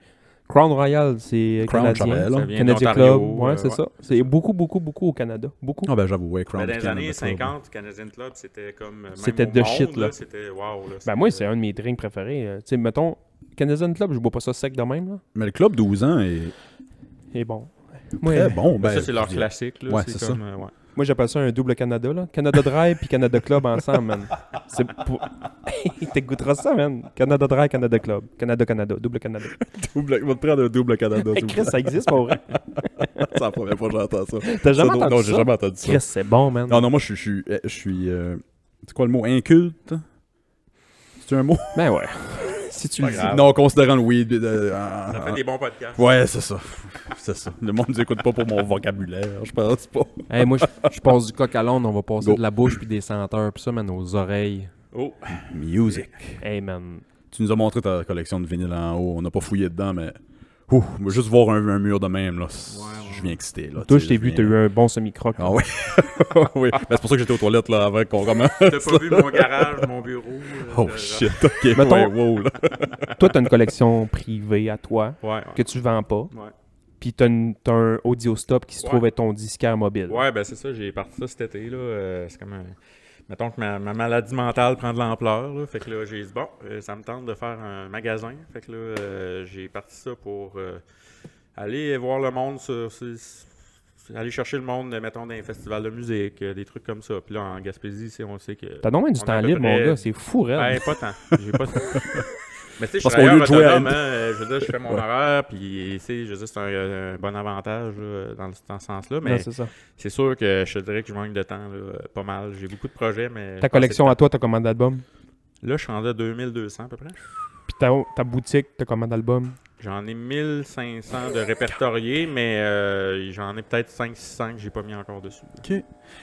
Crown Royal, c'est Crown, je canadien. savais, là. Ça vient Canadian d'Ontario, Club, ouais, c'est ça. C'est beaucoup au Canada. Beaucoup. Ah ben j'avoue, ouais, Crown Ben, dans les Canada années Club. 50, Canadian Club, c'était comme. Même C'était au de monde, shit, là. C'était wow. Là, Ben, moi, c'est un de mes drinks préférés. Tu sais, mettons, Canadian Club, je bois pas ça sec de même, là. Mais le club 12 ans est Et bon. Moi, très bon. Ben, ça, c'est leur je dirais. classique. Là. Ouais, c'est comme, ça. ouais. moi, j'appelle ça un double Canada, là. Canada Dry puis Canada Club ensemble, man. C'est pour... T'écouteras ça, man. Canada Dry, Canada Club. Canada, double Canada. Double, va te prendre un double Canada. Hey, Chris, ça existe, pas vrai? C'est la première fois que j'entends ça. T'as jamais Ça, entendu non, ça? j'ai jamais entendu ça. Chris, c'est bon, man. Non, moi, je suis c'est quoi le mot? Inculte? C'est un mot? Ben ouais. Si tu le dis. Non, considérant le weed. Ça fait des bons podcasts. Ouais, c'est ça. C'est ça. Le monde nous écoute pas pour mon vocabulaire, je pense pas. Hey, moi, je passe du coq à l'onde, on va passer Go. de la bouche puis des senteurs, puis ça, man, aux oreilles. Oh, Music. Hey, man. Tu nous as montré ta collection de vinyles en haut. On n'a pas fouillé dedans, mais... moi, juste voir un mur de même, là, je viens excité. Là, Toi, tu je sais, t'ai vu, viens- t'as eu un bon semi-croc. Ah oui. oui. Ben, c'est pour ça que j'étais aux toilettes là, avant qu'on commence. t'as pas vu mon garage, mon bureau. Oh shit, ok. Mettons- Ouais, wow, là. Toi, t'as une collection privée à toi Ouais, que tu vends pas. ouais. Puis t'as un audio stop qui se Ouais. trouve être ton disquaire mobile. Ouais, ben c'est ça, j'ai parti ça cet été. Là. C'est comme un... Mettons que ma maladie mentale prend de l'ampleur. Là. Fait que là, j'ai dit, bon, ça me tente de faire un magasin. Fait que là, j'ai parti ça pour aller voir le monde aller chercher le monde, mettons, dans les festivals de musique, des trucs comme ça. Puis là, en Gaspésie, on sait que... T'as donc même du On a temps à peu libre, mon près- gars. C'est fou, raide. Ben, pas tant. J'ai pas tant. Mais tu sais, je Parce suis qu'au lieu travailleur de jouer à autonome, hein, je veux dire, je fais mon horaire, puis tu sais, je veux dire, c'est un bon avantage là, dans ce sens-là, mais Ouais, c'est ça. c'est sûr que je te dirais que je manque de temps, là, pas mal. J'ai beaucoup de projets, mais... Ta collection à toi, t'as combien d'albums? Là, je suis rendu à 2200 à peu près. Puis ta boutique, t'as combien d'albums? J'en ai 1500 de répertoriés, mais j'en ai peut-être 500-600 que j'ai pas mis encore dessus. OK.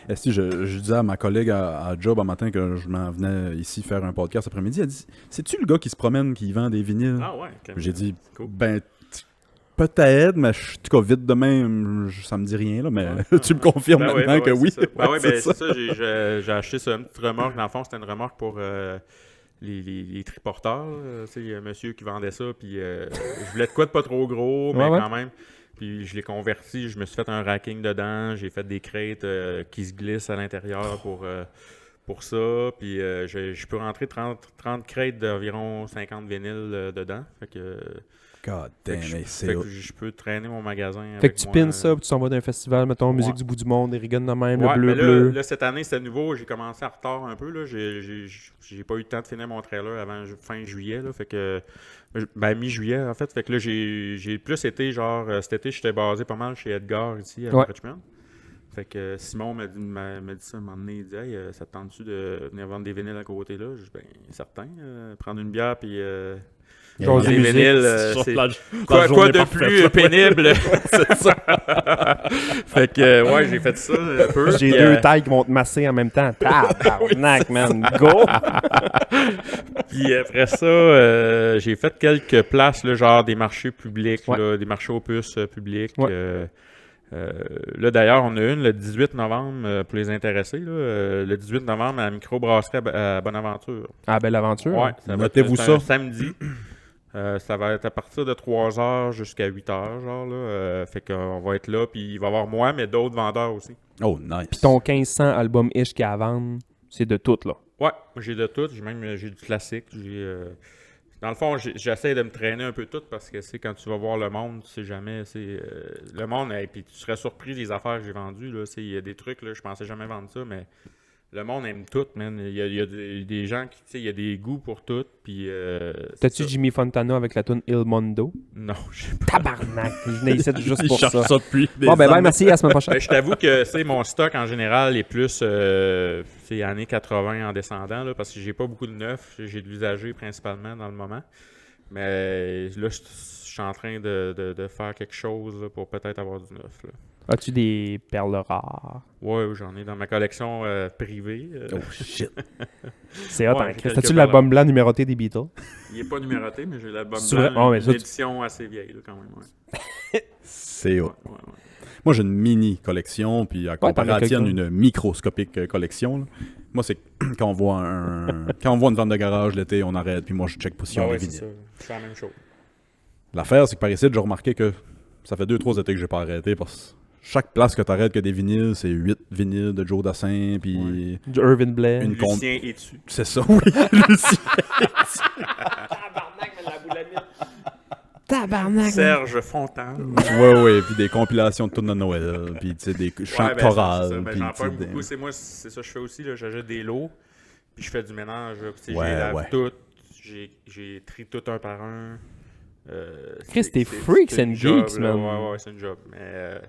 Est-ce que je disais à ma collègue à job un matin que je m'en venais ici faire un podcast après-midi, elle dit « C'est-tu le gars qui se promène, qui vend des vinyles? Ah ouais? J'ai dit cool. Ben, peut-être, mais en tout cas, vite demain, ça me dit rien, là, mais tu me confirmes maintenant que oui. C'est ça. J'ai acheté ça, une petite remorque. Dans le fond, c'était une remorque pour les triporteurs. Tu sais, il y a un monsieur qui vendait ça, puis je voulais de quoi de pas trop gros, mais quand même. Puis je l'ai converti, je me suis fait un racking dedans, j'ai fait des crêtes qui se glissent à l'intérieur pour ça. Puis je peux rentrer 30 crêtes d'environ 50 vinyles dedans. Fait que... God damn, c'est fait que je peux traîner mon magasin Fait avec que tu moi, pins ça, puis tu s'en vas d'un festival, mettons, Musique du bout du monde, des rigones de même, le bleu. Là, cette année, c'était nouveau. J'ai commencé en retard un peu. Là. J'ai pas eu le temps de finir mon trailer avant fin juillet. Là, fait que, mi-juillet, en fait. Fait que là, j'ai plus été, genre, cet été, j'étais basé pas mal chez Edgar, ici, à Richmond. Fait que Simon m'a dit ça un moment donné. Il dit « Hey, ça te tente-tu de venir vendre des vinyles à côté là? » Je dis « Ben, certain. Prendre une bière, puis... Genre des vinyles, c'est quoi de plus pénible. C'est ça. Fait que, ouais, j'ai fait ça un peu. J'ai deux tailles qui vont te masser en même temps. Tabarnak, man. Go! Puis après ça, j'ai fait quelques places, là, genre des marchés publics, là, des marchés aux puces publics. Là, d'ailleurs, on a une le 18 novembre pour les intéressés. Là, le 18 novembre à la microbrasserie à Bonaventure. Ah, belle aventure. Ouais, notez-vous ça. Samedi. Ça va être à partir de 3h jusqu'à 8h, genre, là. Fait qu'on va être là, puis il va y avoir moi, mais d'autres vendeurs aussi. Oh, nice. Puis ton 1500 album-ish qu'il y a à vendre, c'est de tout, là. Ouais, j'ai de tout. J'ai du classique. Dans le fond, j'essaie de me traîner un peu tout parce que c'est quand tu vas voir le monde, tu sais jamais. Le monde, et puis tu serais surpris des affaires que j'ai vendues. Il y a des trucs, là, je pensais jamais vendre ça, mais le monde aime tout, man. Il y a des gens qui, tu sais, il y a des goûts pour tout. Puis. T'as-tu Jimmy Fontana avec la tune Il Mondo? Non, je sais pas. Tabarnak! Je venais ici juste pour ça depuis des Bon, ben, années. merci, à la semaine prochaine. Je t'avoue que mon stock en général est plus années 80 en descendant, là, parce que j'ai pas beaucoup de neuf. J'ai de l'usager principalement dans le moment. Mais là, je suis en train de faire quelque chose là, pour peut-être avoir du neuf. Là. As-tu des perles rares? Ouais, j'en ai dans ma collection privée. Oh shit. C'est hot, Ouais, hein, j'ai Chris. quelques T'as-tu perles l'album blanc numéroté des Beatles? Il est pas numéroté, mais j'ai l'album C'est vrai? blanc, Oh, mais une ça, édition assez vieille là, quand même. Ouais. C'est hot. Ouais. Moi, j'ai une mini collection, puis à comparer à la tienne, une microscopique collection. Là. Moi, c'est quand on voit une vente de garage l'été, on arrête, puis moi, je check position Ouais, des c'est vinyles. ça. Je fais la même chose. L'affaire, c'est que par ici, j'ai remarqué que ça fait 2-3 étés que j'ai pas arrêté, parce que chaque place que t'arrêtes que des vinyles, c'est 8 vinyles de Joe Dassin, puis Du Irvin Blais. Une Lucien est dessus. c'est ça, oui. Lucien. Tabarnak, mais la boulamite. Tabarnak. Serge Fontaine. ouais, puis des compilations de tunes de Noël, puis tu sais, des chants Ouais, ben, chorales. c'est ça. Ben, puis, j'en tu sais, parle beaucoup. C'est moi, c'est ça que je fais aussi. Là. J'achète des lots, puis je fais du ménage. Là, puis, tu sais, Ouais, je les lave ouais. toutes. J'ai tri tout un par un. Chris, t'es freaks and une job, geeks, là. man. Ouais, c'est une job. Mais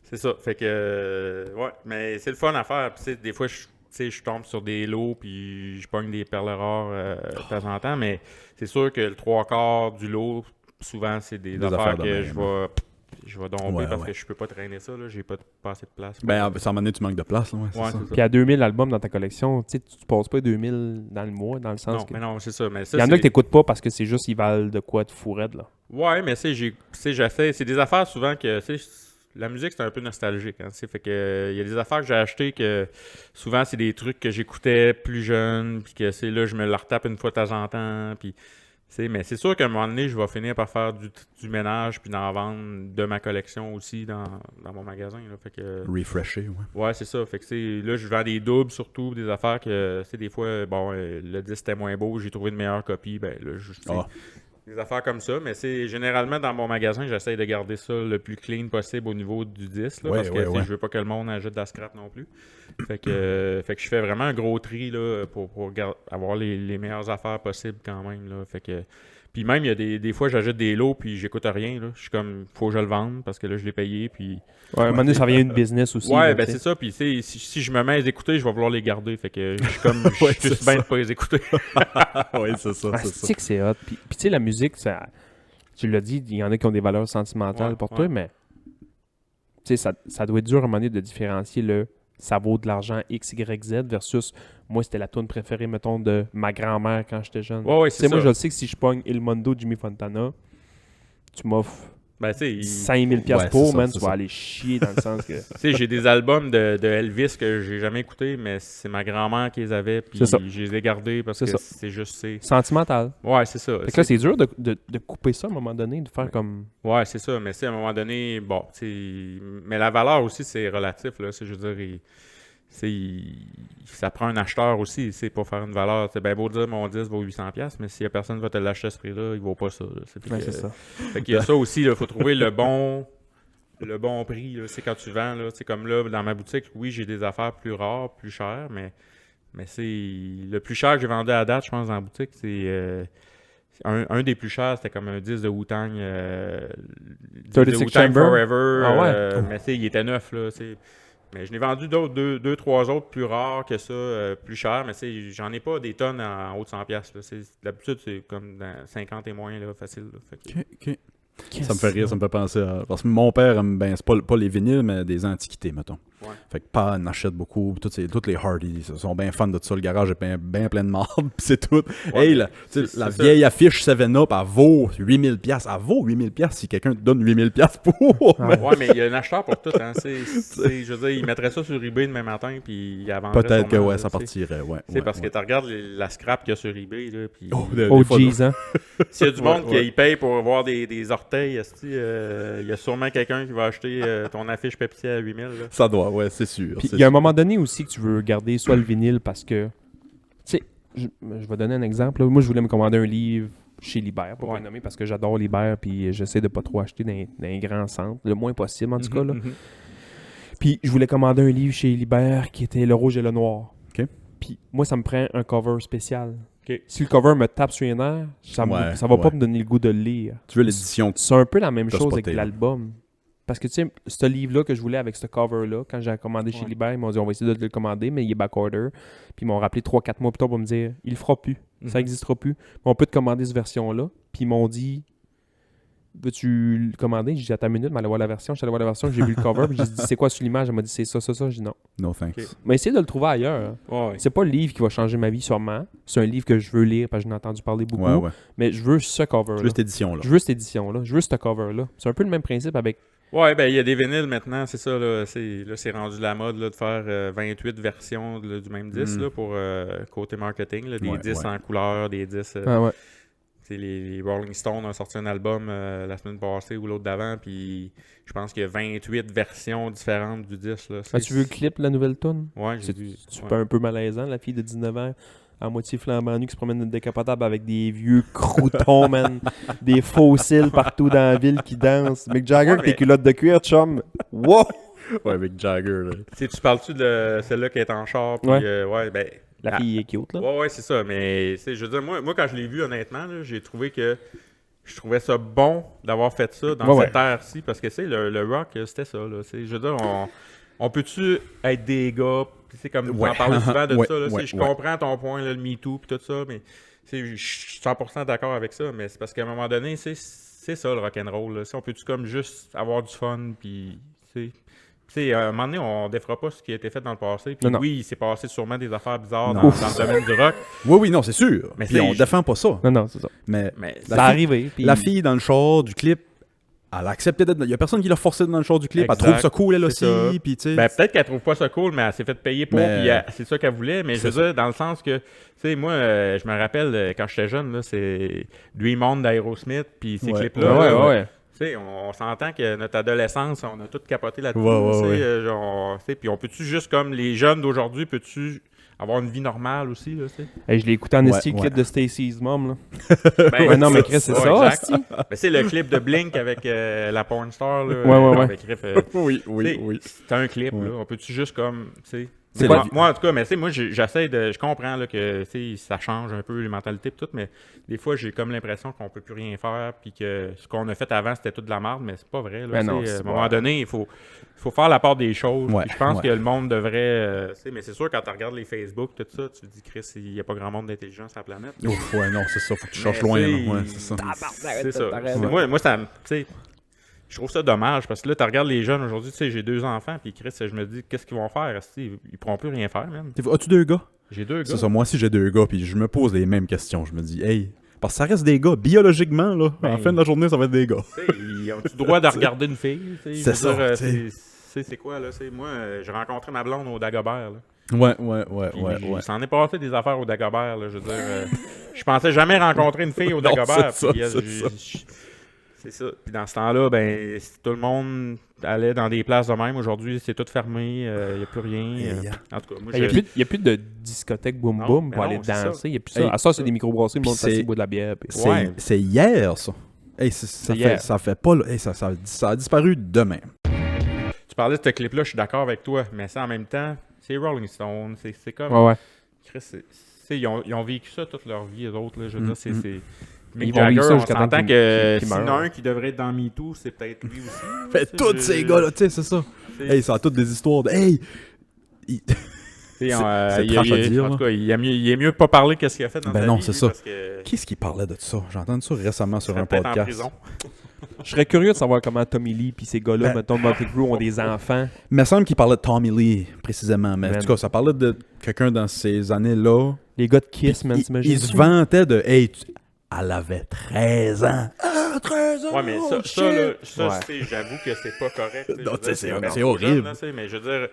c'est ça. Fait que, ouais, mais c'est le fun à faire. Puis, tu sais, des fois, je tombe sur des lots, puis je pogne des perles rares de temps en temps. Mais c'est sûr que le 3/4 du lot, souvent, c'est des affaires de que même, je vais domper Ouais, parce ouais. que je peux pas traîner ça. Là. J'ai pas assez de place. Ben, à un moment donné, tu manques de place, là, ouais, c'est Ouais, ça. c'est ça. Puis à 2000 albums dans ta collection, tu sais, tu passes pas 2000 dans le mois, dans le sens Non, que... mais non, c'est ça. Mais ça, Il y en a que t'écoutes pas parce que c'est juste ils valent de quoi de fourette, là. Ouais, mais c'est des affaires souvent que, tu sais, la musique, c'est un peu nostalgique, hein, tu sais, fait que, il y a des affaires que j'ai achetées que, souvent, c'est des trucs que j'écoutais plus jeune, puis que, c'est là, je me la retape une fois de temps en temps, puis, mais c'est sûr qu'à un moment donné, je vais finir par faire du ménage, puis d'en vendre de ma collection aussi dans mon magasin, là, fait que... Refresher, ouais. Ouais, c'est ça. Fait que, là, je vends des doubles surtout, des affaires que, des fois, bon, le disque était moins beau, j'ai trouvé une meilleure copie, ben là, Des affaires comme ça, mais c'est généralement dans mon magasin, j'essaie de garder ça le plus clean possible au niveau du disque, là, Ouais, parce que ouais, tu sais, ouais. je veux pas que le monde ajoute de la scrap non plus. Fait que je fais vraiment un gros tri là, pour avoir les meilleures affaires possibles quand même. Là. Fait que, puis même, il y a des fois, j'ajoute des lots puis j'écoute rien. Là. Je suis comme, faut que je le vende parce que là, je l'ai payé. Puis... Ouais, à un moment donné, ça vient une business aussi. Ouais, là, ben tu sais. c'est ça. Puis si je me mets à les écouter, je vais vouloir les garder. Fait que je suis comme, Ouais, je suis c'est bien ça. de pas les écouter. Oui, c'est ça, Ah, c'est ça. c'est que c'est hot. Puis tu sais, la musique, ça, tu l'as dit, il y en a qui ont des valeurs sentimentales Ouais, pour ouais. toi, mais tu sais, ça doit être dur à un moment donné de différencier le ça vaut de l'argent X, Y, Z versus moi, c'était la tune préférée, mettons, de ma grand-mère quand j'étais jeune. Ouais, Tu c'est sais, moi, ça. je le sais que si je pogne Il Mondo, Jimmy Fontana, tu m'offres Ben, tu sais, 5000$ Ouais, pour, c'est ça, man, c'est tu ça. vas aller chier dans le sens que... Tu sais, j'ai des albums de Elvis que j'ai jamais écoutés, mais c'est ma grand-mère qui les avait, puis C'est ça. je les ai gardés parce C'est que ça. c'est juste... Sentimental. Ouais, c'est ça. Fait que là, c'est dur de couper ça à un moment donné, de faire comme... Ouais, c'est ça. Mais c'est à un moment donné, bon, tu sais... Mais la valeur aussi, c'est relatif, là. Je veux dire, ça prend un acheteur aussi, c'est pour faire une valeur. C'est bien beau de dire mon disque vaut 800$, mais si y a personne qui va te l'acheter à ce prix-là, il vaut pas ça. Là. Ouais, c'est ça. Fait qu'il y a ça aussi, il faut trouver le bon prix. Là. C'est quand tu vends, là, c'est comme là, dans ma boutique, oui, j'ai des affaires plus rares, plus chères, mais c'est le plus cher que j'ai vendu à date, je pense, dans la boutique, c'est un des plus chers, c'était comme un disque de Wu-Tang. 36 Chamber? Forever. Ah ouais? Mais tu sais, il était neuf, là. Mais je n'ai vendu d'autres, deux, trois autres plus rares que ça, plus chers, mais tu sais, j'en ai pas des tonnes en haut de 100$. Là. D'habitude, c'est comme dans 50 et moins, là, facile. Là. Fait que- Ok, ok. Ça me fait rire, ça me fait penser à... Parce que mon père aime bien, c'est pas les vinyles, mais des antiquités, mettons. Ouais. Fait que pas en achète beaucoup. Toutes les Hardy, ils sont bien fans de ça. Le garage est bien plein de marde, pis c'est tout. Ouais, Hey, mais la c'est ça. vieille affiche 7-Up, elle vaut 8000$. Elle vaut 8000$ si quelqu'un te donne 8000$ pour. Ouais. Ouais, mais il y a un acheteur pour tout. Hein. Je veux dire, il mettrait ça sur eBay demain matin, puis il vendrait Peut-être que sûrement, ouais, là, ça tu sais. partirait. Ouais, C'est ouais, parce ouais. que tu regardes la scrap qu'il y a sur eBay, là, puis Des Oh, fois, jeez, hein? s'il y a du monde ouais. qui paye pour avoir des orteils, il y a sûrement quelqu'un qui va acheter ton affiche Pepsi à 8000. Là. Ça doit, ouais, c'est sûr. Puis c'est il y a un sûr. moment donné aussi que tu veux garder soit le vinyle parce que, tu sais, je vais donner un exemple. Là. Moi, je voulais me commander un livre chez Libert, pour Ouais. pas le nommer, parce que j'adore Libert, puis j'essaie de pas trop acheter dans les grands centres, le moins possible en tout cas. Là. Mhm. Puis je voulais commander un livre chez Libert qui était Le Rouge et le Noir. OK. Puis moi, ça me prend un cover spécial. OK. Si le cover me tape sur les nerfs, ça Ouais, va pas ouais. me donner le goût de le lire. Tu veux l'édition. C'est un peu la même T'as chose spoté, avec là. l'album. Parce que, tu sais, ce livre-là que je voulais avec ce cover-là, quand j'ai commandé chez Ouais. Libert, ils m'ont dit on va essayer de te le commander, mais il est backorder. Puis ils m'ont rappelé 3-4 mois plus tard pour me dire il le fera plus, ça Mhm. n'existera plus. On peut te commander cette version-là. Puis ils m'ont dit veux-tu le commander? J'ai dit attends une minute, mais allez voir la version. Je suis allé voir la version, j'ai vu le cover, puis j'ai dit c'est quoi sur l'image? Elle m'a dit c'est ça. J'ai dit non. No thanks. Ok. Mais essayez de le trouver ailleurs. Ouais, ouais. C'est pas le livre qui va changer ma vie sûrement. C'est un livre que je veux lire parce que j'en ai entendu parler beaucoup. Ouais, ouais. Mais je veux ce cover-là. Tu veux cette édition-là. Je veux cette édition-là. Je veux ce cover-là. C'est un peu le même principe avec. Ouais, ben il y a des vinyles maintenant, c'est ça, là. C'est rendu la mode là, de faire 28 versions du même disque Mm. là, pour côté marketing. Là, des Ouais, disques ouais. en couleur, des disques. Ah ouais. Les Rolling Stones ont sorti un album la semaine passée ou l'autre d'avant, puis je pense qu'il y a 28 versions différentes du disque. Là. Tu veux le clip de la nouvelle tune? Ouais, j'ai C'est vu. super un peu malaisant, la fille de 19 ans, à moitié flambant nu, qui se promène dans une décapotable avec des vieux croutons, man. Des fossiles partout dans la ville qui dansent. Mick Jagger Ouais, avec tes mais- culottes de cuir, chum. Wow! Ouais, avec Jagger. Là. Tu parles-tu de celle-là qui est en char? Puis, Ouais. ouais, ben. La Ah. fille est cute, là. Ouais, c'est ça. Mais je veux dire, moi, quand je l'ai vu, honnêtement, là, j'ai trouvé que je trouvais ça bon d'avoir fait ça dans Ouais, cette ère-ci. Parce que le rock, c'était ça. Là, je veux dire, on peut-tu être des gars? C'est comme Ouais. on parlait souvent de Ouais, ça. Là, ouais, je ouais. comprends ton point, là, le MeToo et tout ça, mais je suis 100% d'accord avec ça. Mais c'est parce qu'à un moment donné, c'est ça le rock'n'roll. Là. On peut-tu comme juste avoir du fun? Puis, à un moment donné, on ne défera pas ce qui a été fait dans le passé. Puis Non. oui, il s'est passé sûrement des affaires bizarres Non. dans le domaine du rock. Oui, non, c'est sûr. Mais Puis c'est- on défend pas ça. Non, c'est ça. Mais Mais Ça La a fille- arrivé. puis- la fille dans le char du clip, elle a accepté d'être. Il y a personne qui l'a forcé dans le char du clip. Exact. Elle trouve ça cool, elle C'est aussi. ça. Puis tu sais. ben, peut-être qu'elle trouve pas ça cool, mais elle s'est fait payer pour, Mais- puis c'est ça qu'elle voulait. Mais je veux dire, dans le sens que, tu sais, moi, je me rappelle quand j'étais jeune, là, c'est Dream On d'Aerosmith, puis ces Ouais. clips-là. Ouais, là, ouais. sais, on s'entend que notre adolescence, on a tout capoté là-dessus. Ouais, tu sais, ouais. genre, tu sais, puis on peut-tu juste comme les jeunes d'aujourd'hui, peux-tu avoir une vie normale aussi, là, tu sais? Hey, je l'ai écouté en Ouais, esti, le clip ouais. de Stacy's Mom. Là. Ben, Ouais, non, mais Chris, c'est ça, exact. esti. Ben, c'est le clip de Blink avec la porn star, là. Ouais. Avec Riff, Oui, c'est un clip, Ouais. là. On peut-tu juste comme, tu sais... C'est Moi, la vie. moi, en tout cas, mais tu sais, moi, j'essaie de... Je comprends, là, que, tu sais, ça change un peu les mentalités et tout, mais des fois, j'ai comme l'impression qu'on peut plus rien faire puis que ce qu'on a fait avant, c'était tout de la merde, mais c'est pas vrai, là. Ben non, Tu sais, c'est à un pas- moment donné, il faut faire la part des choses. Ouais, Puis je pense ouais. que le monde devrait... tu sais, mais c'est sûr, quand tu regardes les Facebook, tout ça, tu te dis, Chris, il n'y a pas grand monde d'intelligent sur la planète. Ouf, ouais, non, c'est ça. Faut que tu Mais, cherches loin, tu sais, là. Ouais, c'est ça. C'est ça. t'arrêtes. Moi, ça me... Tu sais, je trouve ça dommage parce que là, tu regardes les jeunes aujourd'hui, tu sais, j'ai 2 enfants, puis Chris, je me dis, qu'est-ce qu'ils vont faire? Ils pourront plus rien faire, même. As-tu 2 gars? J'ai 2 gars. C'est ça, moi aussi j'ai 2 gars, puis je me pose les mêmes questions. Je me dis, hey, parce que ça reste des gars. Biologiquement, là, à la fin de la journée, ça va être des gars. Tu sais, ils ont-tu le droit de regarder une fille? Tu sais, C'est je veux ça, dire, tu sais. c'est quoi, là? Moi, j'ai rencontré ma blonde au Dagobert, là. Ouais. Puis il s'en est passé des affaires au Dagobert, là. Je veux dire, je pensais jamais rencontrer une fille au Non, Dagobert. c'est ça, puis, c'est ça. c'est ça. Puis dans ce temps-là, ben, tout le monde allait dans des places de même. Aujourd'hui, c'est tout fermé. Il n'y a plus rien. En tout cas, moi, Il n'y a plus de discothèque boom Non, boom mais pour non, aller c'est danser. Il n'y a plus Hey, ça. À ça, c'est des microbrasseries, le monde c'est- s'assied, boit de la bière. puis- Ouais. C'est hier, ça. Hey, hier. ça fait pas... Hey, ça a disparu demain. Tu parlais de ce clip-là, je suis d'accord avec toi. Mais ça, en même temps, c'est Rolling Stone. C'est comme... Ouais. Chris, ils ont vécu ça toute leur vie, les autres. Là, je veux dire, c'est... Mick Ils vont vivre Jagger, ça on jusqu'à temps s'entend qu'il- que qu'il s'il y en a meure. un qui devrait être dans MeToo, c'est peut-être lui aussi. Fait Tu sais, tous ces gars-là, tu sais, c'est ça. Hey, ça a toutes des histoires de... Hey! Tu sais, c'est il- trash à il- dire, En là. tout cas, il est mieux de pas parler qu'est-ce qu'il a fait dans Ben sa non, vie, c'est lui, ça. parce que Qui est-ce qui parlait de ça? J'ai entendu ça récemment sur il serait un peut-être en podcast. prison. Je serais curieux de savoir comment Tommy Lee puis ces gars-là, Ben- mettons, de Motley Crue, ont des enfants. Il me semble qu'il parlait de Tommy Lee, précisément. Mais en Man. tout cas, ça parlait de quelqu'un dans ces années-là. Les gars de Kiss, man, Il t'imagines? se vantait de... Hey, elle avait 13 ans. Ah, 13 ans! Ouais, mais ça, shit! là, Ouais. tu sais, j'avoue que c'est pas correct. tu sais, Non, je veux tu sais, dire, c'est un horrible. jeune, là, tu sais, mais je veux dire,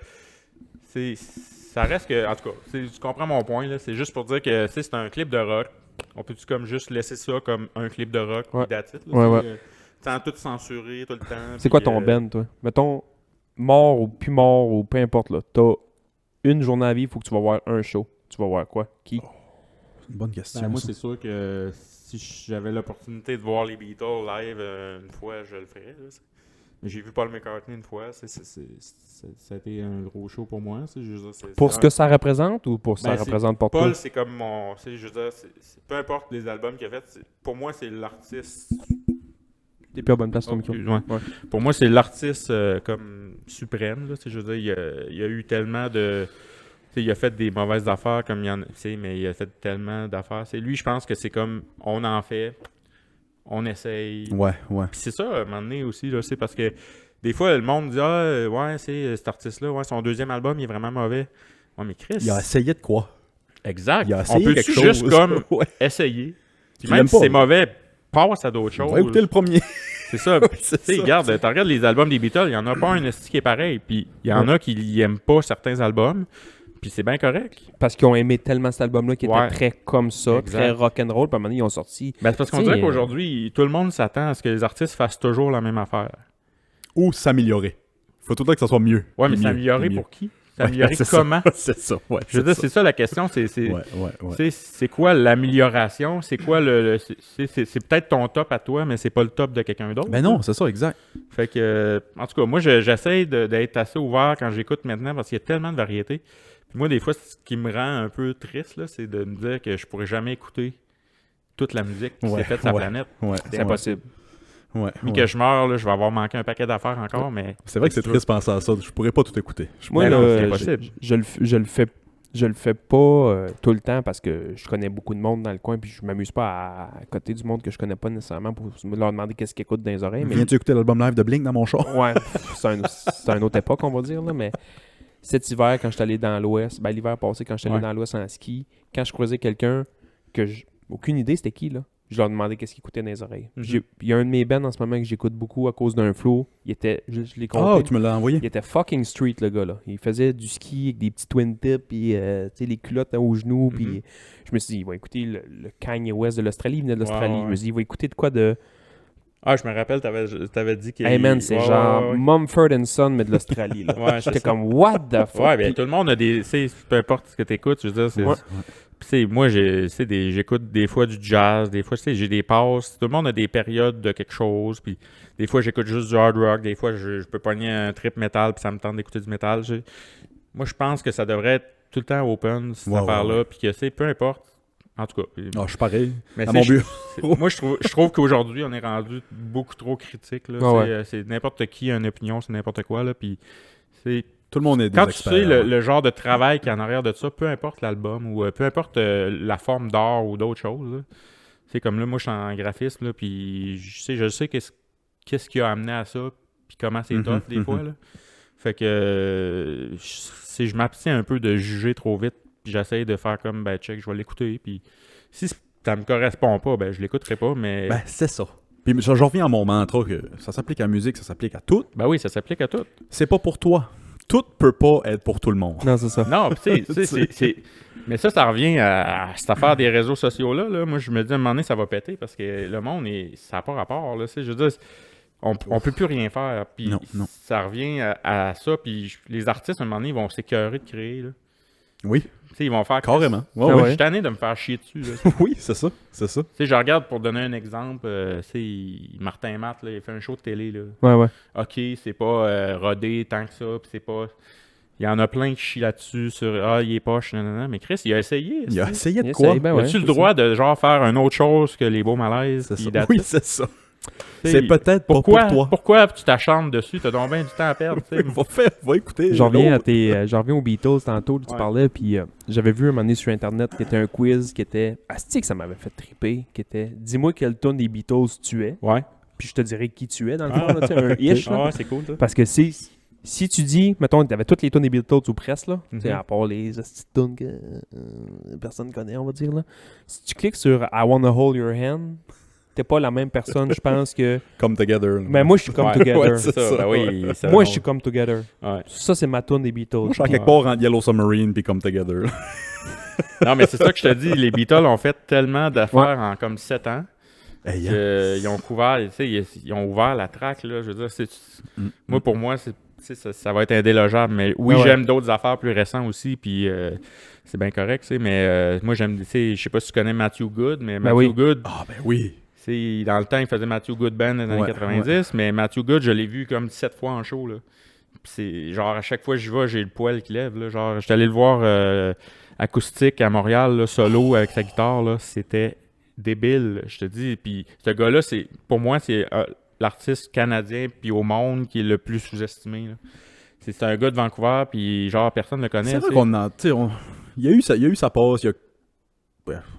ça reste que, en tout cas, tu comprends mon point, là, c'est juste pour dire que tu sais, c'est un clip de rock. On peut-tu comme juste laisser ça comme un clip de rock, Ouais. puis that's it, là, Ouais, tu sais, sans tout censurer tout le temps. C'est puis, quoi ton Ben, toi? Mettons, mort ou plus mort ou peu importe, là. T'as une journée à vie, il faut que tu vas voir un show. Tu vas voir quoi? Qui? C'est une bonne question. Ben, moi, ça. c'est sûr que si j'avais l'opportunité de voir les Beatles live une fois, je le ferais. Là. Mais j'ai vu Paul McCartney une fois. Ça a été un gros show pour moi. Je veux dire, Pour ce que ça représente ou pour ce que Ben, ça représente pour toi? Paul, c'est comme mon... Je veux dire, peu importe les albums qu'il a fait, pour moi, c'est l'artiste... T'es plus à bonne place ton Oh, micro. excuse-moi. Ouais. Pour moi, c'est l'artiste comme suprême. Là, je veux dire, il y a eu tellement de... Il a fait des mauvaises affaires comme il y en a, mais il a fait tellement d'affaires. Lui, je pense que c'est comme on en fait, on essaye. Ouais. Puis c'est ça, à un moment donné aussi, là, c'est parce que des fois, le monde dit ouais, c'est cet artiste-là, ouais, son deuxième album, il est vraiment mauvais. Ouais, mais Chris. Il a essayé de quoi? Exact. Il a On essayé peut quelque juste chose. comme Ouais. essayer. Puis Tu même l'aimes si pas, c'est là. mauvais, passe à d'autres On choses. va écouter le premier. C'est ça. C'est Tu sais, ça. regarde, tu regardes les albums des Beatles, il y en a pas un esti qui est pareil. Puis il y en a qui n'aiment pas certains albums. Puis c'est bien correct. Parce qu'ils ont aimé tellement cet album-là qui Ouais. était très comme ça, Exact. très rock'n'roll. Puis à un moment donné, ils ont sorti. Ben, c'est parce qu'on Tu sais, dirait qu'aujourd'hui, tout le monde s'attend à ce que les artistes fassent toujours la même affaire. Ou s'améliorer. Faut tout le temps que ça soit mieux. Ouais, mais Puis mieux, s'améliorer puis mieux. pour qui? S'améliorer c'est ça. comment? C'est ça, ouais. Je veux dire, c'est ça la question. C'est Ouais. c'est quoi l'amélioration? C'est quoi c'est peut-être ton top à toi, mais c'est pas le top de quelqu'un d'autre. Ben non, c'est ça, exact. Fait que, en tout cas, moi, j'essaie d'être assez ouvert quand j'écoute maintenant parce qu'il y a tellement de variétés. Puis moi, des fois, ce qui me rend un peu triste, là, c'est de me dire que je pourrais jamais écouter toute la musique qui s'est faite sur la planète. Ouais. C'est impossible. Ouais. Mais que je meurs, là, je vais avoir manqué un paquet d'affaires encore, mais... C'est vrai que c'est triste de penser à ça. Je pourrais pas tout écouter. Moi, Ben non, là, c'est impossible. je le fais pas tout le temps parce que je connais beaucoup de monde dans le coin puis je m'amuse pas à côté du monde que je connais pas nécessairement pour leur demander qu'est-ce qu'ils écoutent dans les oreilles. Mais Viens-tu écouter l'album live de Blink dans mon char? ouais, c'est une autre époque, on va dire, là, mais cet hiver, quand je suis allé dans l'Ouest, ben, l'hiver passé, quand je suis allé Ouais. dans l'Ouest en ski, quand je croisais quelqu'un que aucune idée c'était qui, là, je leur demandais qu'est-ce qu'ils écoutaient dans les oreilles. Mhm. Il y a un de mes bands en ce moment que j'écoute beaucoup à cause d'un flow. Il était, je l'ai Ah, compté. tu me l'as envoyé? Il était fucking street, le gars, là. Il faisait du ski avec des petits twin tips, puis tu sais, les culottes aux genoux, puis Mhm. je me suis dit, il va écouter le Kanye West de l'Australie, il venait de l'Australie. Ouais, ouais. Je me suis dit, il va écouter de quoi de Ah, je me rappelle, t'avais dit qu'il... Hey man, c'est Ouais, genre ouais, ouais. Mumford & Son, mais de l'Australie. Là. Ouais, c'est J'étais ça. comme, what the fuck? Ouais, ben Puis- tout le monde a des... Peu importe ce que t'écoutes, je veux dire, c'est... Ouais. Puis, tu sais, moi, j'écoute des fois du jazz, des fois, tu sais, j'ai des passes. Tout le monde a des périodes de quelque chose, puis des fois, j'écoute juste du hard rock, des fois, je peux pogner un trip metal, puis ça me tente d'écouter du metal. Moi, je pense que ça devrait être tout le temps open, cette Ouais, affaire-là, ouais. puis que, c'est peu importe. En tout cas. Ah, je suis pareil. Mais À c'est- mon but. moi, je trouve qu'aujourd'hui, on est rendu beaucoup trop critique. Là. Ah ouais. C'est n'importe qui a une opinion, c'est n'importe quoi. Là. Puis c'est Tout le monde est des quand tu experts. sais ouais. le genre de travail qu'il y a en arrière de ça, peu importe l'album ou peu importe la forme d'art ou d'autres choses. Là. C'est comme là, moi, je suis en graphisme, là, puis je sais qu'est-ce qui a amené à ça, puis comment c'est tough des fois. Là. Fait que je m'abstiens un peu de juger trop vite, puis j'essaie de faire comme, ben, check, je vais l'écouter, puis si ça me correspond pas, ben, je l'écouterai pas, mais... Ben, c'est ça. Puis je reviens à mon mantra que ça s'applique à la musique, ça s'applique à tout. Ben oui, ça s'applique à tout. C'est pas pour toi. Tout peut pas être pour tout le monde. Non, c'est ça. Non, pis tu sais, mais ça revient à cette affaire des réseaux sociaux-là. Là. Moi, je me dis, à un moment donné, ça va péter parce que le monde, ça n'a pas rapport. Là, tu sais, je veux dire, on peut plus rien faire. Puis Non, non. ça revient à ça. Puis les artistes, à un moment donné, ils vont s'écœurer de créer. Là. Oui, Tu sais, ils vont faire... carrément. Ouais, Ah ouais. Je ouais. suis tanné de me faire chier dessus. Là. Tu Oui, c'est ça. C'est ça. sais, je regarde, pour donner un exemple, Martin Matt, là, il fait un show de télé. Là. Ouais, ouais. OK, c'est pas rodé tant que ça, puis c'est pas... Il y en a plein qui chient là-dessus sur « Ah, il est poche, nanana. » Mais Chris, il a essayé. Il a esti. essayé de Il quoi? essaye, ben ouais, As-tu le c'est droit de genre faire une autre chose que les beaux malaises? C'est puis ça. that's Oui, it? c'est ça. T'sais, C'est peut-être pas pourquoi, pour toi. pourquoi tu t'acharnes dessus? T'as donc bien du temps à perdre. t'sais. Va écouter. J'en reviens, l'autre. j'en reviens aux Beatles tantôt, tu Ouais. parlais, puis j'avais vu un moment donné sur Internet qui était un quiz qui était... Asti que ça m'avait fait triper, qui était « Dis-moi quel tune des Beatles tu es, Ouais. puis je te dirai qui tu es, dans le fond, là, tu sais, un ish, là. Ah ouais, c'est cool, ça. Parce que si tu dis, mettons, tu avais toutes les tunes des Beatles ou presque, là, tu sais, Mhm. à part les asti de tunes que personne connaît, on va dire, là. Si tu cliques sur I Wanna Hold Your Hand, t'es pas la même personne, je pense que... Come Together. Mais moi, je suis comme Ouais. Together. Ouais, C'est ça, ben oui. ça, Moi, non. je suis comme Together. Ouais. Ça, c'est ma tune des Beatles. Moi, je suis à quelque part en Yellow Submarine puis Come Together. Non, mais c'est ça que je te dis. Les Beatles ont fait tellement d'affaires en comme 7 ans. Hey, Ils ont couvert, tu sais, ils ont ouvert la traque, là. Je veux dire, moi, pour moi, ça va être indélogeable. Mais oui, Ah ouais. j'aime d'autres affaires plus récentes aussi, puis c'est bien correct, tu sais. Mais moi, j'aime, tu sais, je sais pas si tu connais Matthew Good, mais Ben Matthew oui. Good, Ah, ben oui. dans le temps, il faisait Matthew Good Band dans les années Ouais, 90, mais Matthew Good, je l'ai vu comme 17 fois en show, là. Puis c'est genre, à chaque fois que j'y vais, j'ai le poil qui lève, là. Genre, j'étais allé le voir acoustique à Montréal, là, solo avec sa guitare, là. C'était débile, je te dis. Puis ce gars-là, pour moi, c'est l'artiste canadien puis au monde qui est le plus sous-estimé, là. C'est un gars de Vancouver, puis genre, personne ne le connaît. C'est vrai tu sais. qu'on a. Tu sais, il y a eu sa pause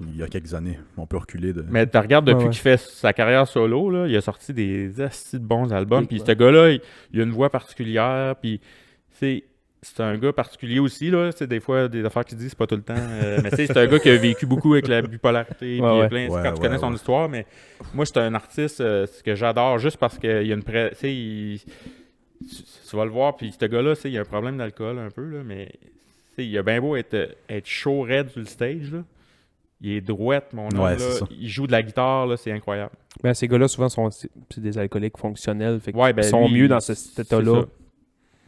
il y a quelques années. On peut reculer de. Mais tu regardes depuis Ouais, ouais. qu'il fait sa carrière solo, là, il a sorti des astis de bons albums. Oui, Puis ouais. ce gars-là, il a une voix particulière. Puis c'est un gars particulier aussi. Là. C'est des fois, des affaires qu'il dit, c'est pas tout le temps. Mais c'est un gars qui a vécu beaucoup avec la bipolarité. Puis Ouais, plein, ouais. quand tu connais son histoire. Mais moi, c'est un artiste que j'adore juste parce qu'il y a une tu vas le voir. Puis ce gars-là, il a un problème d'alcool un peu. Là, mais il a bien beau être chaud, raide sur le stage. Là. Il est droite, mon homme. Ouais, là. c'est ça. Il joue de la guitare, là, c'est incroyable. Ben, ces gars-là, souvent, c'est des alcooliques fonctionnels. Fait Ouais, ben, ils sont lui, mieux dans cet c'est état-là. ça.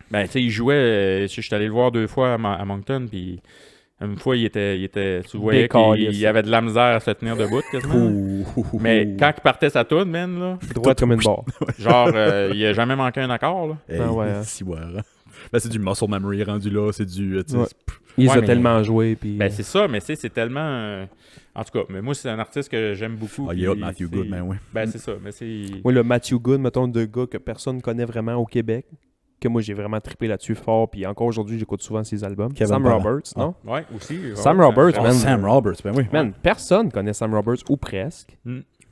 Ben, tu sais, il jouait. Je suis allé le voir 2 fois à Moncton, puis une fois, il était tu voyais Décaliste. qu'il avait de la misère à se tenir debout, quasiment. Mais quand il partait sa toune, man, là, Droite comme une barre. genre, il a jamais manqué un accord, là. Hey, Ah ouais, hein. si, ouais. hein. Ben, c'est du muscle memory rendu là. C'est du. Tu sais, Ouais. Ils Ouais, ont mais- tellement joué. Puis, Ben, c'est ça, mais tu sais, c'est tellement. En tout cas, mais moi, c'est un artiste que j'aime beaucoup. Ah, il est hot, puis Matthew c'est- Good, ben oui. Ben, c'est ça, mais c'est. Moi, le Matthew Good, mettons, deux gars que personne ne connaît vraiment au Québec, que moi, j'ai vraiment trippé là-dessus fort. Puis encore aujourd'hui, j'écoute souvent ses albums. Kevin Sam Parent. Roberts, non? Ouais, aussi. Sam ouais, Roberts, c'est- man. Sam Roberts, ben oui. Man, personne connaît Sam Roberts, ou presque.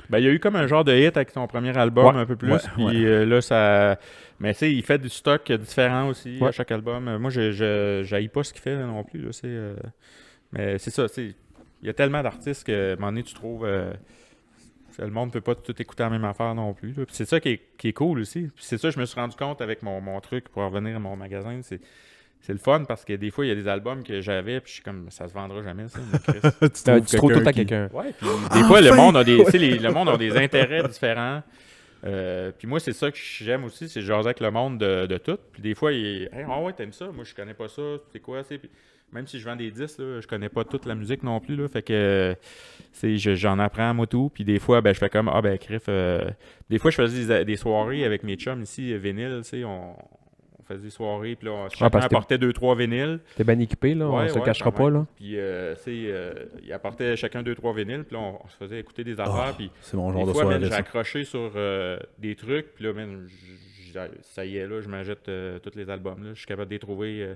Ben, il y a eu comme un genre de hit avec son premier album, Ouais, un peu plus. ouais, Puis ouais. là, ça. Mais tu sais, il fait du stock différent aussi à Ouais. chaque album. Moi, je n'haïs pas ce qu'il fait là, non plus. Là, mais c'est ça. Il y a tellement d'artistes que, à un moment donné, tu trouves. Le monde ne peut pas tout écouter la même affaire non plus. Là. Puis c'est ça qui est cool aussi. Puis c'est ça que je me suis rendu compte avec mon truc pour revenir à mon magasin. C'est le fun parce que des fois, il y a des albums que j'avais, puis je suis comme, ça se vendra jamais, ça. mais Chris. Tu trouves tout le temps quelqu'un. Ouais, puis des fois, le monde a des intérêts différents. Puis moi, c'est ça que j'aime aussi, c'est jaser avec le monde de tout. Puis des fois, hey, ah ouais, t'aimes ça? Moi, je connais pas ça. C'est quoi? Puis même si je vends des disques, là, je connais pas toute la musique non plus. Là, fait que j'en apprends moi tout. Puis des fois, ben, je fais comme Criff. Des fois, je faisais des soirées avec mes chums ici, vinyle. On faisait des soirées. Puis là, chacun apportait 2-3 vinyles. T'es bien équipé, là. On se le cachera pas, là. Puis, ils apportaient chacun 2-3 vinyles. Puis là, on se faisait écouter des affaires. Puis c'est mon genre des de fois, soirée. J'ai accroché sur des trucs. Puis là, ça y est, là, je m'achète tous les albums. Là. Je suis capable de les trouver.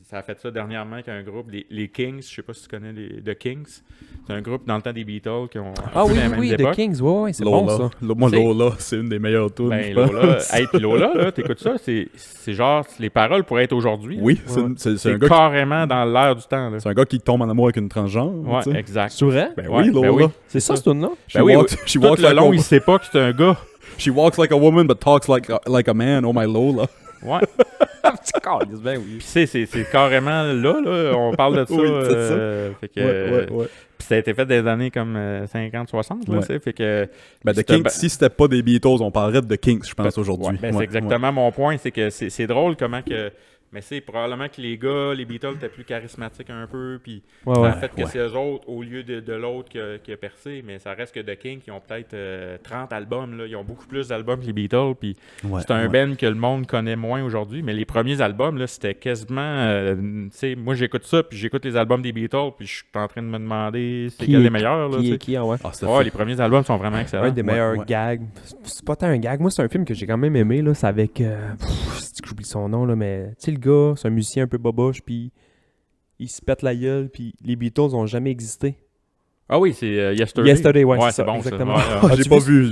Ça a fait ça dernièrement avec un groupe, les Kings. Je sais pas si tu connais The Kings. C'est un groupe dans le temps des Beatles qui ont. Ah oui, The Kings, ouais, c'est bon ça. Moi, Lola, c'est une des meilleures tunes. Ben, Lola, puis Lola, là, t'écoutes ça, c'est genre, les paroles pourraient être aujourd'hui. Oui, c'est un gars carrément dans l'air du temps. Là. C'est un gars qui tombe en amour avec une transgenre. Ouais, exact. C'est vrai? Ben oui, Lola. Ben oui. C'est ça, ce tune-là? Ben oui, tout le long, il sait pas que c'est un gars. She walks like a woman, but talks like a man. Oh my Lola. Ouais. Petit calice, ben oui. Puis c'est carrément là, on parle de ça. Oui, c'est ça. Fait que, Ouais. Puis ça a été fait des années comme 50-60, là, Ouais. fait que... Ben, The Kings, si c'était pas des Beatles, on parlerait de The Kings, je pense, aujourd'hui. Ouais, ben, c'est exactement mon point, c'est que c'est drôle comment que... Mais c'est probablement que les gars, les Beatles étaient plus charismatiques un peu, puis le fait que c'est eux autres au lieu de l'autre qui a percé, mais ça reste que The Kings, qui ont peut-être 30 albums, là. Ils ont beaucoup plus d'albums que les Beatles, puis c'est un band que le monde connaît moins aujourd'hui, mais les premiers albums, là, c'était quasiment... tu sais, moi j'écoute ça, puis j'écoute les albums des Beatles, puis je suis en train de me demander c'est quel les meilleurs, là, les premiers albums sont vraiment excellents. Un des meilleurs gags. C'est pas tant un gag, moi c'est un film que j'ai quand même aimé, là, c'est avec... c'est que j'oublie son nom, là, mais tu sais, le gars, c'est un musicien un peu boboche, puis il se pète la gueule, puis les Beatles ont jamais existé. Ah oui, c'est Yesterday. Yesterday, ouais, c'est ça, bon, exactement. Ça. J'ai pas vu,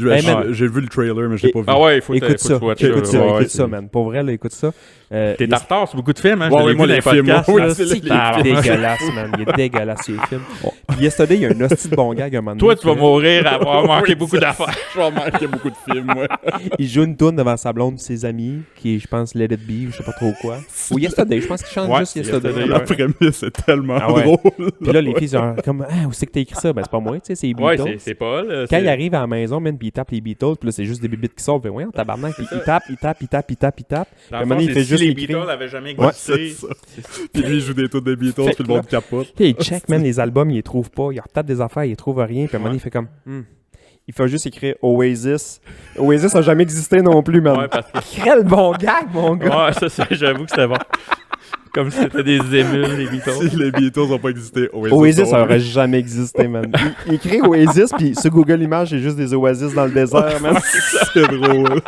j'ai vu le trailer, mais je l'ai pas vu. Ah ouais, il faut écoute ça, écoute ça, man. Pour vrai, là, écoute ça. T'es en retard sur beaucoup de films, hein? Ouais, Je l'ai vu moi, dans les les films, podcasts. ouais, là. c'est C'est dégueulasse, man. Il est dégueulasse, ces films. Puis Yesterday, il y a un hostie de bon gag à un moment donné. Toi, tu vas mourir à avoir manqué beaucoup d'affaires. Je vais manquer beaucoup de films, moi. Il joue une tourne devant sa blonde et ses amis, qui est, je pense, Let It Be, ou je sais pas trop quoi. Ou Yesterday, je pense qu'il chante juste Yesterday. La prémisse est tellement ouais. drôle. Puis là, les filles sont comme, où c'est que t'as écrit ça? Ben, c'est pas moi, tu sais, c'est les Beatles. Ouais, c'est Paul. Quand il arrive à la maison, man, puis il tape les Beatles, puis là, c'est juste des bébites qui sortent. Puis voyons, tabarnak, il tape. Puis à un moment donné, il fait juste les écrire. Beatles avaient jamais Ouais, existé. c'est ça. Puis lui, il joue des tunes des Beatles, puis le monde capote. Puis il check, man, les albums, il les trouve pas. Il retape des affaires, il les trouve rien. Puis à un moment donné, il fait comme, il fait juste écrire Oasis. Oasis a jamais existé non plus, man. Ouais, parce que... Quel bon gag, mon gars. Ouais, ça, j'avoue que c'était bon. Comme si c'était des émules, les Beatles. Si les Beatles n'ont pas existé, Oasis aurait jamais existé, man. Il écrit Oasis, puis sur Google Images, c'est juste des oasis dans le désert, man. C'est drôle.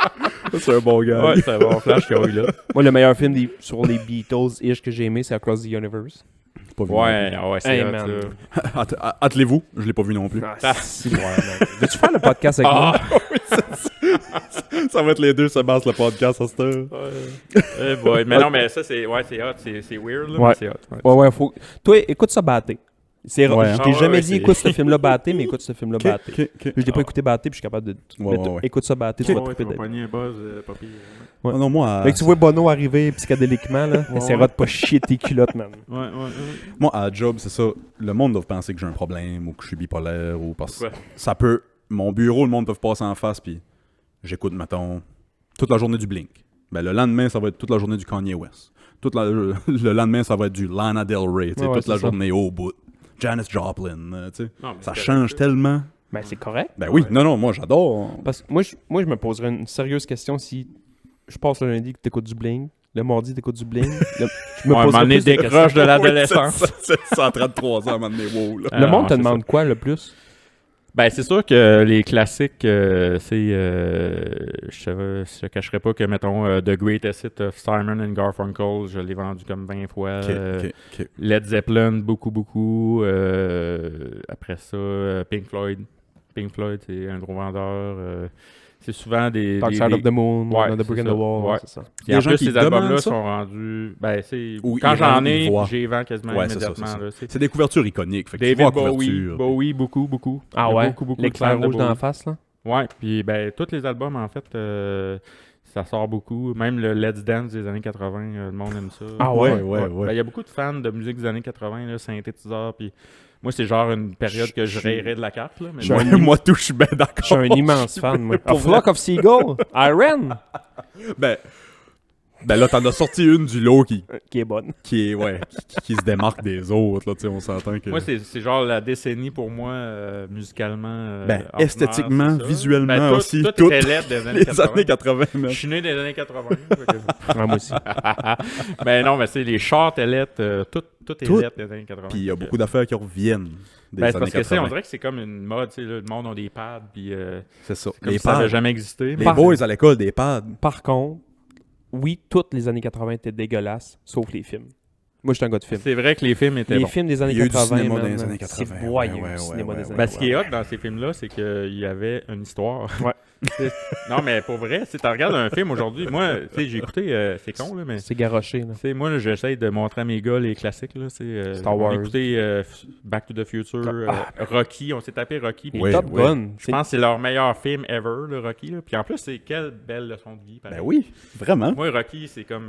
C'est un bon gars. Ouais, c'est un bon flash qu'il y a eu là. Moi, le meilleur film sur les Beatles-ish que j'ai aimé, c'est Across the Universe. Pas vu. Ouais, c'est Hey, hot, man. ça. Attelez-vous, je l'ai pas vu non plus. Si, ouais, man. Veux-tu faire le podcast avec moi? Ça va être les deux, ça base le podcast à cette heure. Mais non, mais ça, c'est hot, c'est weird, là, Ouais. mais c'est hot. Ouais, faut... Toi, écoute ça batté. C'est rare. Ouais. Je t'ai Ah, jamais ouais, dit c'est- écoute ce film-là batté, mais écoute ce film-là batté. Ok. Je l'ai pas écouté batté, puis je suis capable de... Ouais, mais ouais. écoute ça batté, tu vas Ouais, triper tu vas dedans. pogner un buzz, pas pire. Ouais. Non, moi, Fait que tu vois Bono arriver psychédéliquement, là, essaiera de pas chier tes culottes, man. Ouais. moi, à la job, c'est ça. Le monde doit penser que j'ai un problème ou que je suis bipolaire ou parce que Pourquoi? ça peut. Mon bureau, le monde peut passer en face, puis j'écoute, mettons, toute la journée du Blink. Ben, le lendemain, ça va être toute la journée du Kanye West. Le lendemain, ça va être du Lana Del Rey, tu sais, Ouais, toute c'est la ça. journée au bout. Janis Joplin, tu sais. Non, mais Ça c'est change correct, tellement. Ben, c'est correct. Ben oui, non, moi, j'adore. Parce que moi, je me poserais une sérieuse question si je passe le lundi que t'écoutes du bling, le mardi t'écoutes du bling. Je me Ouais, poserais m'en est plus de décroche de questions. l'adolescence. C'est 133 ans, à un moment donné, wow, là. Le monde non, te c'est demande quoi le plus? Ben, c'est sûr que les classiques, c'est... je te cacherai pas que, mettons, The Greatest Hits of Simon and Garfunkel, je l'ai vendu comme 20 fois. Ok. Led Zeppelin, beaucoup. Après ça, Pink Floyd. Pink Floyd, c'est un gros vendeur. C'est souvent des... Dark Side of the Moon, Ouais, Another Brick in c'est the ça. Wall, Ouais. c'est ça. Puis Les en gens plus, qui ces albums-là demandent ça? sont rendus... Ben, c'est... Ou Quand ils j'en vendent, ai, ils voient. j'y vends quasiment Ouais, c'est ça, immédiatement. c'est ça. Là, C'est des couvertures iconiques. Fait que tu David vois la Bowie, couverture. Bowie, beaucoup. Ah Il y a ouais? beaucoup L'éclair de fans de rouge dans la Bowie. face, là? Ouais, puis ben tous les albums en fait ça sort beaucoup. Même le Let's Dance des années 80, le monde aime ça. Ah ouais? Ben, il y a beaucoup de fans de musique des années 80, là, synthétiseurs, puis moi, c'est genre une période que je rayerais de la carte, là. Mais Ouais, moi, tout, je suis bien d'accord. Je suis un immense fan, moi. A Flock of Seagull, Iron, Ben là, t'en as sorti une du lot qui qui est bonne. se démarque des autres, là, tu sais, on s'entend que... moi, c'est genre la décennie pour moi, musicalement. Ben, ordinaire, esthétiquement, c'est ça. visuellement Ben, tout, aussi, tout toutes était laid des années les 80. années 80, man. Je suis né des années 80. fait que- Ouais, moi aussi. Ben non, mais c'est les shorts est laid, tout est Tout. laid des années 80. Puis il y a beaucoup d'affaires qui reviennent des Ben, c'est années parce que, tu sais, 80. on dirait que c'est comme une mode, tu sais, là, le monde a des pads, puis C'est ça. comme Les si ça n'avait pads. jamais existé. Les mais- boys à l'école, des pads. Par contre, oui, toutes les années 80 étaient dégueulasses, sauf les films. Moi, j'étais un gars de film. C'est vrai que les films étaient Les bons. films des années Il y a eu du 80, cinéma dans man, les années c'est 80, bois, il y a eu ouais, du ouais, cinéma ouais, des ouais. années Ben, ce qui est 80. hot dans ces films-là, c'est qu'il y avait une histoire. Ouais. Non, mais pour vrai, si tu regardes un film aujourd'hui, moi, tu sais, j'ai écouté, c'est con, là, mais... C'est garoché, là. Tu sais, moi, là, j'essaye de montrer à mes gars les classiques, là, c'est... Star on Wars. a écouté Back to the Future, Rocky, on s'est tapé Rocky. puis Oui, Top oui. Gun. Je pense que c'est leur meilleur film ever, le Rocky, là. Puis en plus, c'est quelle belle leçon de vie, pareil. Ben oui, vraiment. Moi, Rocky, c'est comme...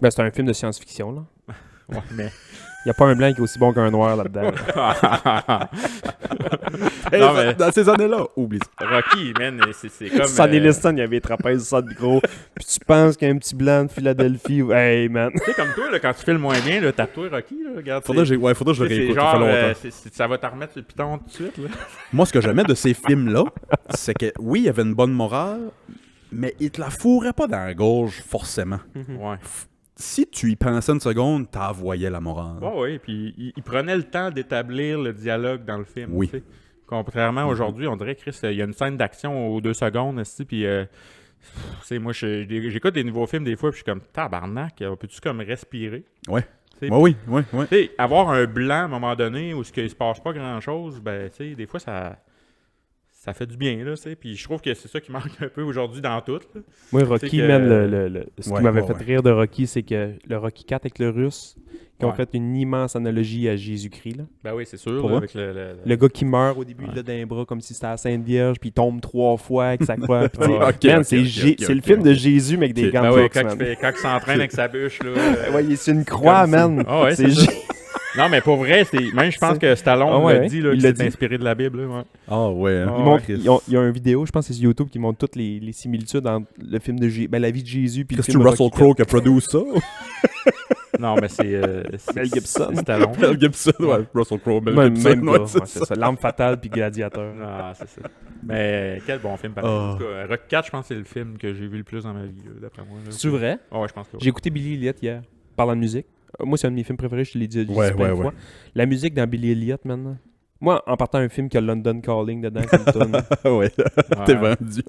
Ben, c'est un film de science-fiction, là. Ouais, mais... Il n'y a pas un blanc qui est aussi bon qu'un noir là-dedans. Non, mais- Dans ces années-là, oublie ça. Rocky, man, c'est comme... Sonny Liston, il y avait les trapèzes sur le micro. Puis tu penses qu'il y a un petit blanc de Philadelphie. Hey, man. Tu sais, comme toi, là, quand tu filmes moins bien, là, tape-toi Rocky, là, regarde. Faudrait que je le c'est réécoute, ça genre, fait longtemps. ça va t'en remettre sur le piton tout de suite, là. Moi, ce que j'aimais de ces films-là, c'est que, oui, il y avait une bonne morale, mais il te la fourrait pas dans la gorge, forcément. Ouais. Si tu y pensais une seconde, t'en voyais la morale. Ouais, ouais, puis il prenait le temps d'établir le dialogue dans le film. Oui. tu sais. Contrairement à aujourd'hui, on dirait, Chris, il y a une scène d'action aux 2 secondes, aussi, puis... tu sais, moi, j'écoute des nouveaux films des fois, puis je suis comme, tabarnak, on peut-tu comme respirer? Ouais. Tu sais, Oui. tu sais, avoir un blanc à un moment donné où il se passe pas grand-chose, ben, tu sais, des fois, ça fait du bien, là, tu sais. Puis je trouve que c'est ça qui manque un peu aujourd'hui dans tout, là. Moi, C'est Rocky, que- man, ce Ouais, qui m'avait ouais, fait ouais. rire de Rocky, c'est que le Rocky 4 avec le russe, qui ont Ouais. fait une immense analogie à Jésus-Christ, là. Ben oui, c'est sûr, Pour là, moi. avec Le gars qui meurt au début, Ouais. là, d'un bras, comme si c'était la Sainte Vierge, puis il tombe 3 fois avec sa croix. Puis, tu sais, Ouais. Ok, man, ok, c'est ok, Jé- ok, c'est le ok. film de Jésus, mais avec des Ok. gants Ben de ouais, boxe, man. quand il s'entraîne avec sa bûche, là. Ouais, c'est une croix, comme ça. man. Ah ouais, c'est c'est ça. Non, mais pour vrai, même je pense que Stallone Ah ouais, l'a dit, là, il qu'il l'a s'est dit. inspiré de la Bible, là, ouais. Ah ouais. hein. Ah Ils ouais. montrent- il y a une vidéo, je pense que c'est sur YouTube, qui montre toutes les similitudes entre le film de la vie de Jésus puis le C'est-tu film de Russell Rocky Crowe qui a produit ça? Non, mais c'est... Mel Gibson. C'est Stallone. Mel Gibson, ouais. Russell Crowe, Mel Même, Gibson, même ouais, pas. c'est Ouais, c'est ça. ça. L'arme fatale puis Gladiateur. Ah, c'est ça. Mais quel bon film, pareil. Ah. En tout cas, Rocky 4, je pense que c'est le film que j'ai vu le plus dans ma vie, là, d'après moi. là. C'est vrai? Ah ouais, je pense que oui. J'ai écouté Billy Elliot hier, parlant de musique. Moi, c'est un de mes films préférés, je te l'ai dit Ouais, plein de ouais, fois. La musique dans Billy Elliot, maintenant. Moi, en partant un film qui a London Calling dedans, comme tonne. Ouais, Ouais. t'es vendu.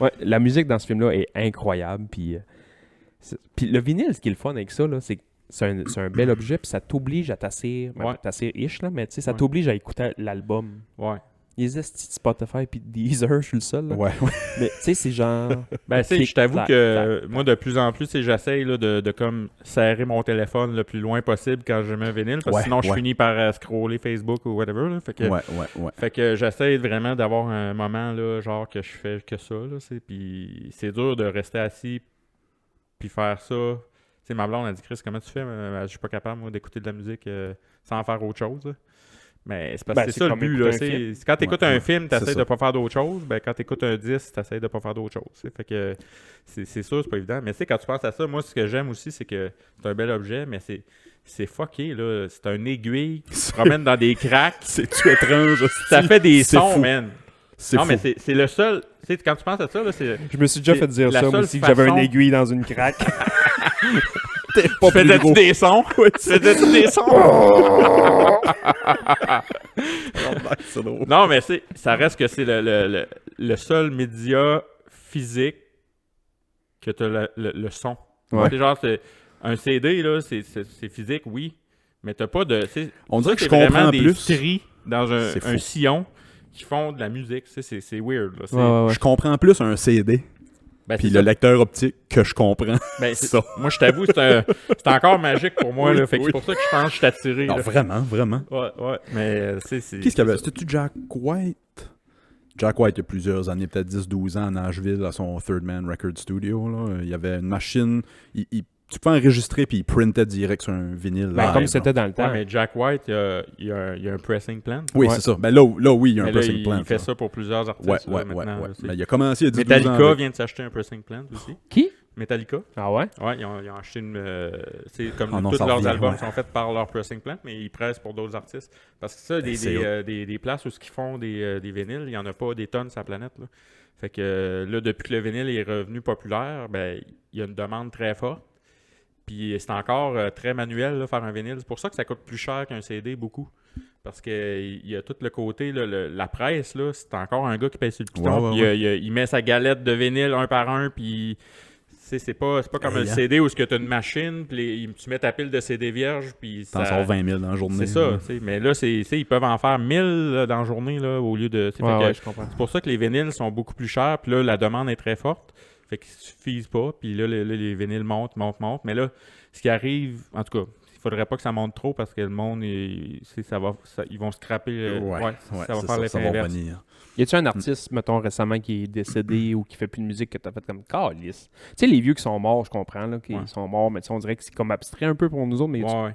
Ouais, la musique dans ce film-là est incroyable. Puis le vinyle, ce qui est le fun avec ça, là, c'est que c'est un bel objet, puis ça t'oblige à t'asseoir, Ouais. t'asseoir ish, là, mais tu sais, ça Ouais. t'oblige à écouter l'album. Ouais. Les estis de Spotify puis Deezer, je suis le seul. Là. Ouais, ouais. Mais tu sais, c'est genre. Ben, tu sais, Clic, je t'avoue clac, que clac. moi, de plus en plus, tu sais, j'essaye là, de comme serrer mon téléphone le plus loin possible quand je mets un vinyle, parce que Ouais, sinon, je ouais. finis par scroller Facebook ou whatever. Là, fait que, Ouais. fait que j'essaie vraiment d'avoir un moment, là, genre, que je fais que ça, là, c'est, puis c'est dur de rester assis puis faire ça. Tu sais, ma blonde a dit, Chris, comment tu fais? Je suis pas capable, moi, d'écouter de la musique sans faire autre chose, là. Mais c'est parce que Ben, c'est c'est ça le comme but, écouter là. un C'est film. quand tu écoutes Ouais, un ouais, film, tu c'est essaies ça. de pas faire d'autre chose. Ben, quand tu écoutes un disque, tu essaies de pas faire d'autre chose. Tu sais. Fait que c'est sûr, c'est pas évident. Mais tu sais, quand tu penses à ça, moi, ce que j'aime aussi, c'est que c'est un bel objet, mais c'est fucké, là. C'est un aiguille qui se promène dans des cracks. C'est-tu étrange? Ça fait des C'est sons, fou. man. C'est Non, fou. mais c'est le seul. Tu sais, quand tu penses à ça, là, c'est. Je me suis déjà C'est fait dire la ça, moi seule aussi, que j'avais façon- une aiguille dans une craque. Pas Tu plus faisais-tu gros. des sons? Tu faisais-tu des sons? C'est drôle. Non, mais ça reste que c'est le seul média physique que tu as le son. Ouais. C'est genre, un CD, là, c'est physique, oui, mais t'as pas de... On dirait que je c'est vraiment comprends des plus. stries dans C'est un fou. sillon qui font de la musique. C'est weird. Là. Ouais. Je comprends plus un CD Ben, puis c'est le ça. lecteur optique que je comprends. Ben, ça. Moi, je t'avoue, c'est encore magique pour moi. Oui, là, fait que oui. c'est pour ça que je pense que je suis attiré. Non, là. vraiment. Ouais, mais c'est... Qu'est-ce qu'il y avait? C'était-tu Jack White Jack White, il y a plusieurs années, peut-être 10-12 ans, à Nashville, à son Third Man Record Studio. Là. Il y avait une machine, tu peux enregistrer puis il printait direct sur un vinyle. Ben, live, comme là. c'était dans le temps. Ouais, mais Jack White, il y a un pressing plant. Oui, Ouais. c'est ça. Ben là, oui, il y a un Mais là, pressing plant. il fait là. ça pour plusieurs artistes. Ouais, là, ouais, maintenant, ouais. là, c'est- Mais il a commencé il y a 10-12 ans. Metallica avec- vient de s'acheter un pressing plant aussi. Qui? Metallica. Ah ouais? Ouais, ils ont acheté une. C'est comme Ah non, tous ça leurs revient, albums ouais. sont faits par leur pressing plant, mais ils pressent pour d'autres artistes. Parce que ça, c'est des places où ils font des vinyles, il n'y en a pas des tonnes sur la planète. Là. Fait que là, depuis que le vinyle est revenu populaire, ben il y a une demande très forte. Puis c'est encore très manuel, là, faire un vinyle. C'est pour ça que ça coûte plus cher qu'un CD, beaucoup. Parce qu'il y a tout le côté, là, la presse, là, c'est encore un gars qui pèse sur le piton. Ouais, Puis il met sa galette de vinyle un par un, puis c'est pas comme un Hey, hein. CD où tu as une machine, puis tu mets ta pile de CD vierge, puis T'en ça... sors 20 000 dans la journée. C'est ça, là. tu sais. Mais là, ils peuvent en faire 1000 là, dans la journée, là, au lieu de... tu sais, Ouais, fait que ouais, je comprends. c'est pour ça que les vinyles sont beaucoup plus chers, puis là, la demande est très forte. Fait qu'ils suffisent pas, puis là, les vinyles montent. Mais là, ce qui arrive, en tout cas, il faudrait pas que ça monte trop parce que le monde, ils vont scraper. Ça va faire l'effet va inverse. revenir. Y a-tu un artiste, mettons, récemment qui est décédé ou qui fait plus de musique que t'as fait comme calice? Tu sais, les vieux qui sont morts, je comprends, là, qui Ouais. sont morts, mais tu sais, on dirait que c'est comme abstrait un peu pour nous autres, mais y a-tu- Ouais.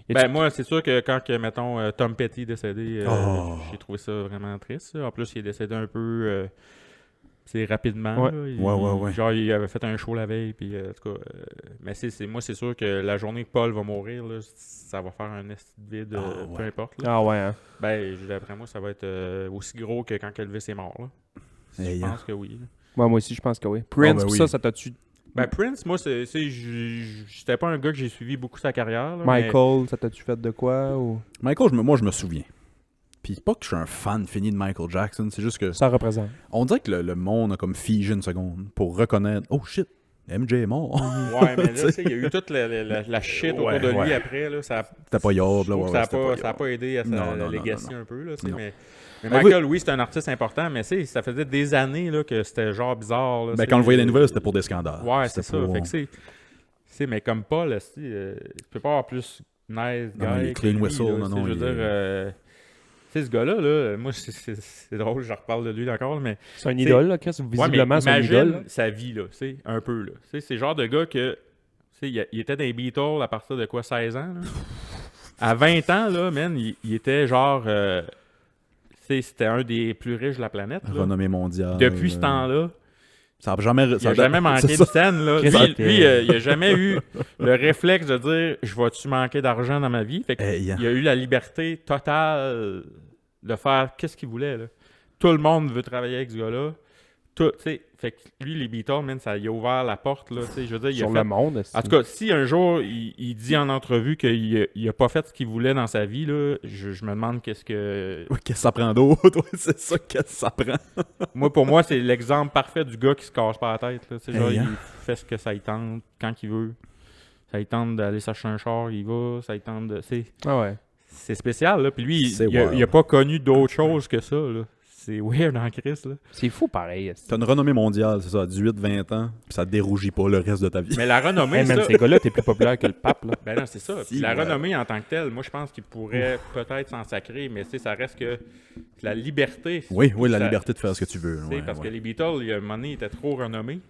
y a-tu- Ben, moi, c'est sûr que quand, mettons, Tom Petty est décédé, Oh. j'ai trouvé ça vraiment triste. En plus, il est décédé un peu c'est rapidement. Ouais. Là. Ouais. Genre, il avait fait un show la veille. Puis, en tout cas, mais moi, c'est sûr que la journée que Paul va mourir, là, ça va faire un esti de vide, peu ouais. importe. Là. Ah ouais, hein? Ben, d'après moi, ça va être aussi gros que quand Elvis est mort. Là. Hey, Je hein. pense que oui. là. Moi aussi, je pense que oui. Prince, ben pis oui. ça t'a-tu... Ben, Prince, moi, j'étais pas un gars que j'ai suivi beaucoup sa carrière. Là, Michael, ça t'a-tu fait de quoi? Ou... Michael, moi, je me souviens. Puis pas que je suis un fan fini de Michael Jackson, c'est juste que Ça représente. on dirait que le monde a comme figé une seconde pour reconnaître « Oh shit, MJ est mort! » Ouais, mais là, tu sais, il y a eu toute la shit autour de lui Ouais. après. Là, ça, C'était pas yable, je là, trouve que ouais, ça n'a c'était pas, pas aidé à Non, la non, legacy non. un peu. Là, tu sais, Non. mais Ben, Michael, oui, c'est un artiste important, mais tu sais, ça faisait des années là, que c'était genre bizarre. Là, Ben, c'est- quand on voyait les nouvelles, c'était pour des scandales. Ouais, c'est C'était ça. pour- Fait que c'est, mais comme Paul, là, tu peux pas avoir plus nice guy. Non, il est que clean lui, whistle, là, non, tu sais, non, je veux il dire, tu sais, ce gars-là, là, moi, c'est drôle, je reparle de lui encore, mais C'est un idole, là, Chris. ouais, Visiblement, mais c'est un idole. là. imagine sa vie, là, tu sais, un peu, là. Tu sais, c'est le genre de gars que, tu sais, il était dans les Beatles à partir de quoi, 16 ans, là? À 20 ans, là, man, il était genre, tu sais, c'était un des plus riches de la planète, là. Renommée mondiale. Depuis ce temps-là, Ça a jamais... il a jamais manqué c'est de ça. scène, là. Chris, Lui, il a jamais eu le réflexe de dire « Je vais-tu manquer d'argent dans ma vie? » Fait que Hey, hein. il a eu la liberté totale de faire qu'est-ce qu'il voulait, là. Tout le monde veut travailler avec ce gars-là. Tout, tu sais, fait que lui, les Beatles, man, ça lui a ouvert la porte, là, tu sais, je veux dire, il a Sur fait... le monde. En tout cas, si un jour, il dit en entrevue qu'il a pas fait ce qu'il voulait dans sa vie, là, je me demande qu'est-ce que... Ouais, qu'est-ce que ça prend d'autre? Ouais, c'est ça, qu'est-ce que ça prend? Pour moi, c'est l'exemple parfait du gars qui se casse pas la tête, là. Tu sais, genre, Hey, hein. il fait ce que ça lui tente, quand il veut. Ça lui tente d'aller s'acheter un char, il va. Ça lui tente de... Ah ouais. C'est spécial, là. Puis lui, C'est il a wild. pas connu d'autre chose que ça, là. C'est weird en Chris, là. C'est fou pareil. esti. T'as une renommée mondiale, c'est ça, à 18-20 ans, puis ça te dérougit pas le reste de ta vie. Mais la renommée, Hey, man, ça... ces gars-là, t'es plus populaire que le pape, là. Ben non, c'est ça. Puis Si, la ouais. renommée en tant que telle, moi, je pense qu'il pourrait peut-être s'en sacrer, mais tu sais, ça reste que la liberté. Oui, la ça- liberté de faire ce que tu veux. Tu sais, Ouais, parce ouais. que les Beatles, il y a un moment donné, ils étaient trop renommés.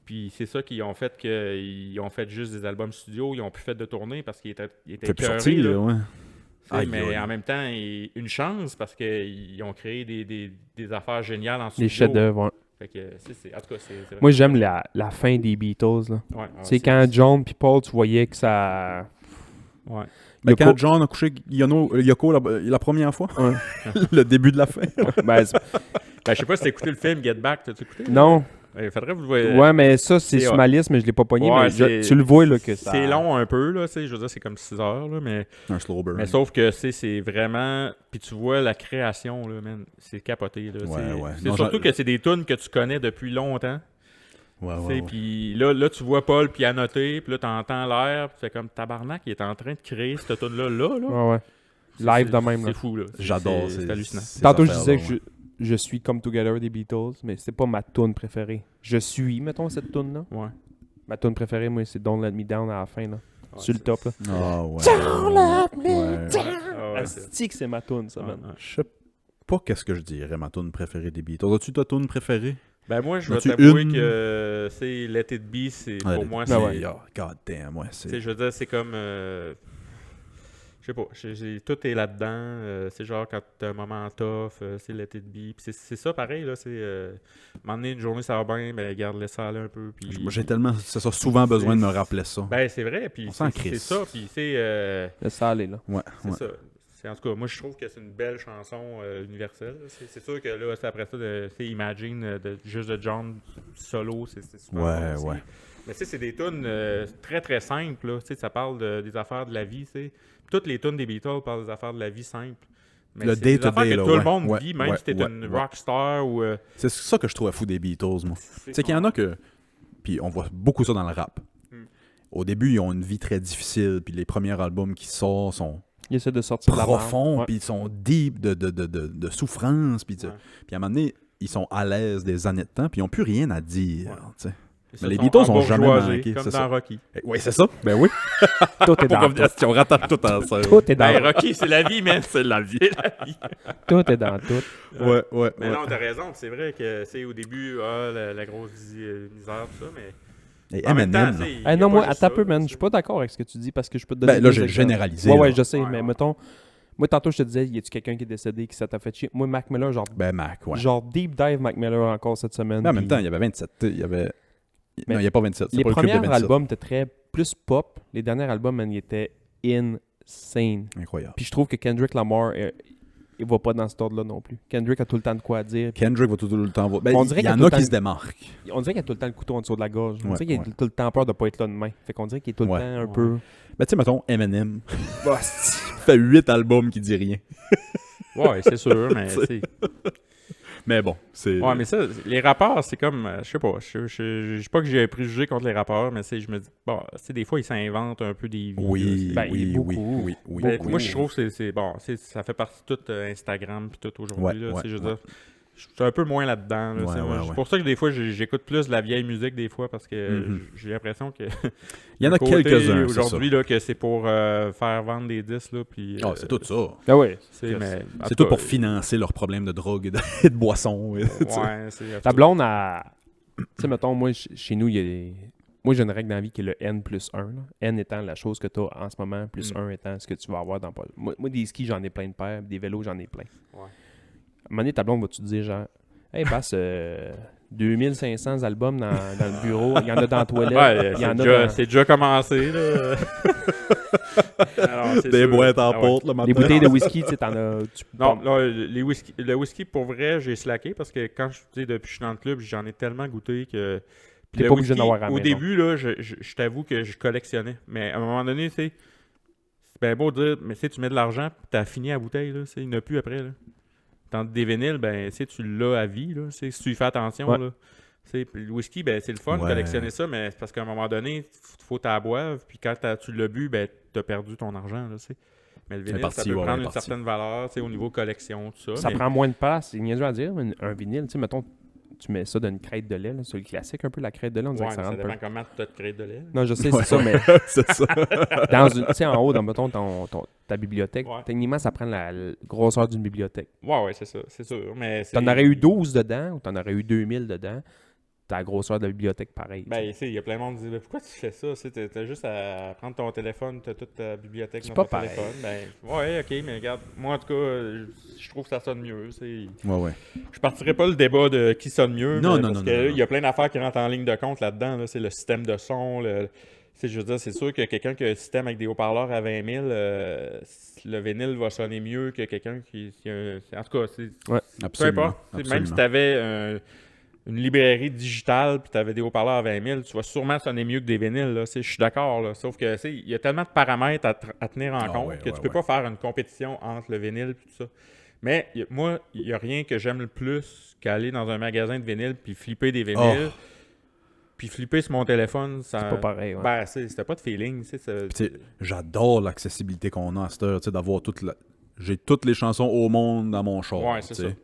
Puis c'est ça qu'ils ont fait qu'ils ont fait juste des albums studio, ils ont plus fait de tournées parce qu'ils étaient Fait plus écœurés, sorti, là. là, ouais. Tu sais, Aïe, mais aïe. en même temps, une chance parce qu'ils ont créé des affaires géniales en studio. Les chefs-d'œuvre. ouais. Fait que, en tout cas, c'est Moi, j'aime la fin des Beatles, là. Ouais, Tu sais, quand John puis Paul, tu voyais que ça... Ouais. Ben, Yoko- quand John a couché Yoko la première fois, Ouais. le début de la fin. Ben, c'est- Ben, je sais pas si t'as écouté le film Get Back, t'as-tu écouté? non. Il faudrait que vous le voyez. Ouais, mais ça, c'est c'est- sur ma liste, mais je l'ai pas pogné. Ouais, mais c'est- tu le vois, là, que ça... C'est long un peu, là, tu sais, je veux dire, c'est comme 6 heures, là, mais Un slow burn. sauf que c'est vraiment... Puis tu vois la création, là, man, c'est capoté, là. Ouais, ouais. C'est Non, surtout j'ai- que c'est des tunes que tu connais depuis longtemps. Ouais, Tu sais, ouais, ouais. Puis là, tu vois Paul pianoter, puis là, t'entends l'air, puis tu fais comme tabarnak, il est en train de créer cette tune-là, là. Ouais, ouais. Live de même, là. C'est fou, là. J'adore. C'est hallucinant. ces Tantôt, je affaires-là, disais que je suis Come Together des Beatles, mais c'est pas ma tune préférée. Je suis, mettons, cette tune-là. Ouais. Ma tune préférée, moi, c'est Don't Let Me Down à la fin, là. Sur le top, là. Ah, ouais. Don't let me Ouais. down! Ah ouais, c'est- Asti que c'est ma tune, ça, ouais, man. ouais. Je sais pas qu'est-ce que je dirais, ma tune préférée des Beatles. As-tu ta tune préférée? Ben moi, je vais As-tu t'avouer une? que c'est Let It Be, c'est pour moi, c'est... Oh, god damn, ouais, Tu sais, c'est... je veux dire, c'est comme... je sais pas, tout est là-dedans. C'est genre quand t'as un moment tough, c'est Let It Be. Puis c'est ça pareil, là. C'est... un moment donné, une journée, ça va bien, ben garde ça aller un peu. Puis... Moi, j'ai tellement souvent besoin de me rappeler ça. Ben c'est vrai, puis On s'en c'est crisse. ça, puis c'est... Laisse ça aller, là. Ouais, c'est ouais. ça. En tout cas, moi, je trouve que c'est une belle chanson universelle. C'est sûr que là, c'est après ça, c'est Imagine, juste de John solo, c'est super Ouais, bon aussi. ouais. Mais tu sais, c'est des tunes très, très simples. Là. Tu sais, ça parle des affaires de la vie. Tu sais. Toutes les tunes des Beatles parlent des affaires de la vie simples. Mais Le c'est des affaires day-to-day, que là, tout le ouais, monde ouais, vit, même ouais, si t'es ouais, une ouais. rockstar ou... C'est ça que je trouve fou des Beatles, moi. C'est qu'il y en a que... Puis on voit beaucoup ça dans le rap. Au début, ils ont une vie très difficile, puis les premiers albums qui sortent sont Il essaie de sortir de la profonds, merde. puis ils sont deep de souffrance, puis Ouais. à un moment donné, ils sont à l'aise des années de temps, puis ils n'ont plus rien à dire. Ouais. Tu sais. Ça, les sont Beatles ont jamais embourgeoisés, manqué, comme c'est dans ça. Rocky. Oui, c'est ça. Ben oui. Tout est dans tout. Si on rattache tout ensemble. Tout est dans Ben, Rocky, c'est la vie, man. C'est la vie. La vie. Tout est dans tout. Ouais, ouais, Mais ouais. non, t'as raison. C'est vrai que c'est au début, la grosse misère, tout ça, mais... Et En même temps, Eminem, tu sais, là. il y a non, pas moi, juste attends un ça, peu, man. tu Je sais. suis pas d'accord avec ce que tu dis parce que je peux te donner. Ben là, des j'ai exemples. généralisé. Ouais, là. ouais, je sais. Ouais, mais ouais. mettons, moi, tantôt, je te disais, y a-tu quelqu'un qui est décédé qui ça t'a fait chier? Moi, Mac Miller, genre, Ben Mac, ouais. genre deep dive Mac Miller encore cette semaine. Mais en même puis temps, il y avait 27. Il y avait... Mais non, il n'y a pas 27. C'est les pas le club de premiers 27. albums étaient très plus pop. Les derniers albums, man, ils étaient insane. Incroyable. Puis je trouve que Kendrick Lamar, il va pas dans cet ordre-là non plus. Kendrick a tout le temps de quoi dire. Kendrick va tout le temps voir. Ben, On il dirait y qu'il y a en tout a le qui temps- se démarquent. On dirait qu'il a tout le temps le couteau en dessous de la gorge. On Ouais, dirait qu'il a ouais. tout le temps peur de pas être là demain. Fait qu'on dirait qu'il est tout le Ouais. temps un Ouais. peu... Ben, tu sais, mettons, Eminem. Il fait 8 albums qui dit rien. Ouais, c'est sûr, mais c'est... Mais bon, c'est... Ouais, mais ça, les rappeurs, c'est comme... je sais pas, je sais pas que j'ai un préjugé contre les rappeurs, mais je me dis, bon, tu sais, des fois, ils s'inventent un peu des vies. Oui, Ben, oui, beaucoup. oui, oui, Ben, oui. moi, je trouve que c'est bon, ça fait partie de tout Instagram puis tout aujourd'hui. Ouais, là, ouais, tu sais, je veux ouais. dire, je suis un peu moins là-dedans. Là, Ouais, tu sais, ouais, moi, ouais. c'est pour ça que des fois, j'écoute plus de la vieille musique des fois parce que Mhm. j'ai l'impression que... Il y en a le côté quelques-uns, c'est ça. aujourd'hui là, que c'est pour faire vendre des disques. Là, puis, Ah, c'est tout ça. Ah ouais. mais, en C'est tout tout pour cas, financer leurs problèmes de drogue et de boissons. et- tu sais. Ouais, c'est... Ta blonde a... Tu sais, mettons, moi, chez nous, il y a des... Moi, j'ai une règle dans la vie qui est le N plus 1. Là. N étant la chose que tu as en ce moment, plus 1 étant ce que tu vas avoir dans pas... Moi, des skis, j'en ai plein de paires, des vélos, j'en ai plein. Ouais. À un moment donné, ta blonde va-tu te dire, genre, hey, passe 2500 albums dans le bureau, il y en a dans la toilette, Ouais, il y en a déjà, dans... c'est déjà commencé. Là. Alors, c'est Des sûr. boîtes en Ah ouais. porte, le matin. Les bouteilles de whisky, tu sais, t'en as... Non, là, le whisky, pour vrai, j'ai slacké parce que quand depuis que je suis dans le club, j'en ai tellement goûté que. Puis T'es le pas obligé whisky, d'en avoir à la au maison. début, là, je t'avoue que je collectionnais. Mais à un moment donné, c'est bien beau de dire, mais tu mets de l'argent, puis t'as fini la bouteille, là, il n'y en a plus après. Là. Tandis des vinyles, ben, tu l'as à vie, là, si tu y fais attention. Ouais. Là. Puis le whisky, ben, c'est le fun de Ouais. collectionner ça, mais c'est parce qu'à un moment donné, il faut t'en boive, puis quand tu l'as bu, ben, t'as perdu ton argent. Là, mais le vinyle, parti, ça peut ouais, prendre ouais, une parti. certaine valeur au niveau collection, tout ça. Ça mais- prend moins de place, c'est niaiseux à dire, mais un vinyle, tu sais, mettons, tu mets ça dans une crête de lait, là, c'est le classique un peu, la crête de lait, on dirait Ouais, que ça mais ça rentre dépend pas. comment tu as de créer de lait. Non, je sais, Ouais, c'est ça, mais c'est ça. dans une, tu sais, en haut, dans, mettons, ta bibliothèque, Ouais. techniquement, ça prend la grosseur d'une bibliothèque. Ouais, c'est ça, c'est sûr. Mais T'en aurais eu 12 dedans, ou t'en aurais eu 2000 dedans, t'as la grosseur de la bibliothèque pareil. Ben, tu sais, il y a plein de monde qui dit, pourquoi tu fais ça? T'as juste à prendre ton téléphone, t'as toute ta bibliothèque C'est dans pas ton pareil. téléphone. Ben, ouais, ok, mais regarde, moi en tout cas, je trouve que ça sonne mieux. Ouais, ouais. Je partirai pas le débat de qui sonne mieux. Non, mais non, parce non, que non, là, non. il y a plein d'affaires qui rentrent en ligne de compte là-dedans. Là. C'est le système de son. Je veux dire, c'est sûr que quelqu'un qui a un système avec des haut-parleurs à 20 000, le vinyle va sonner mieux que quelqu'un qui a un... En tout cas, peu Absolument. importe. Même si Absolument. tu avais une librairie digitale puis tu avais des haut-parleurs à 20 000, tu vas sûrement sonner mieux que des vinyles. Là. Je suis d'accord. Là. Sauf que il y a tellement de paramètres à tenir en compte ouais, que ouais, tu peux ouais. pas faire une compétition entre le vinyle et tout ça. Mais moi, il n'y a rien que j'aime le plus qu'aller dans un magasin de vinyle puis flipper des vinyles. Puis flipper sur mon téléphone, ça. C'est pas pareil, ouais. Ben, c'était pas de feeling. Puis, tu sais, j'adore l'accessibilité qu'on a à cette heure, tu sais, d'avoir j'ai toutes les chansons au monde dans mon char. Ouais, c'est tu sais. ça.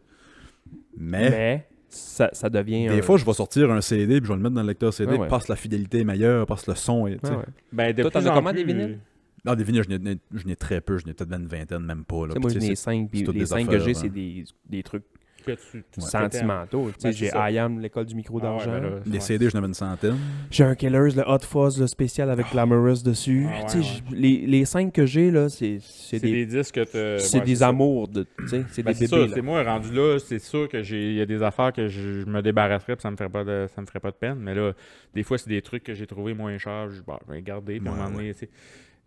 Mais ça devient des fois, je vais sortir un CD puis je vais le mettre dans le lecteur CD Ouais, ouais. parce que la fidélité est meilleure, parce que le son est. tu sais. Ouais, ouais. Ben, de Toi, plus t'en as en comment, plus, des vinyles? Non, des vinyles, je n'ai très peu. Je n'ai peut-être une vingtaine, même pas. Là. Moi, Puis, j'en ai c'est 5, puis toutes les des 5 que affaires, j'ai, hein. c'est des trucs Que tu sentimentaux. Tu sais, Ben, j'ai c'est ça. I Am, l'école du micro d'argent. Ah ouais, ben là, Les ouais. CD, j'en avais une centaine. J'ai un Killers, le Hot Fuzz, le spécial avec Glamorous dessus. Ah ouais, Tu sais, ouais. les 5 que j'ai, là, c'est C'est des, des disques que tu. c'est des amours. Tu sais, c'est Ben, des c'est bébés. ça, c'est moi rendu là, c'est sûr que il y a des affaires que je me débarrasserais puis ça me ferait pas de peine, mais là des fois c'est des trucs que j'ai trouvé moins chers, je vais garder puis à un moment donné, tu sais.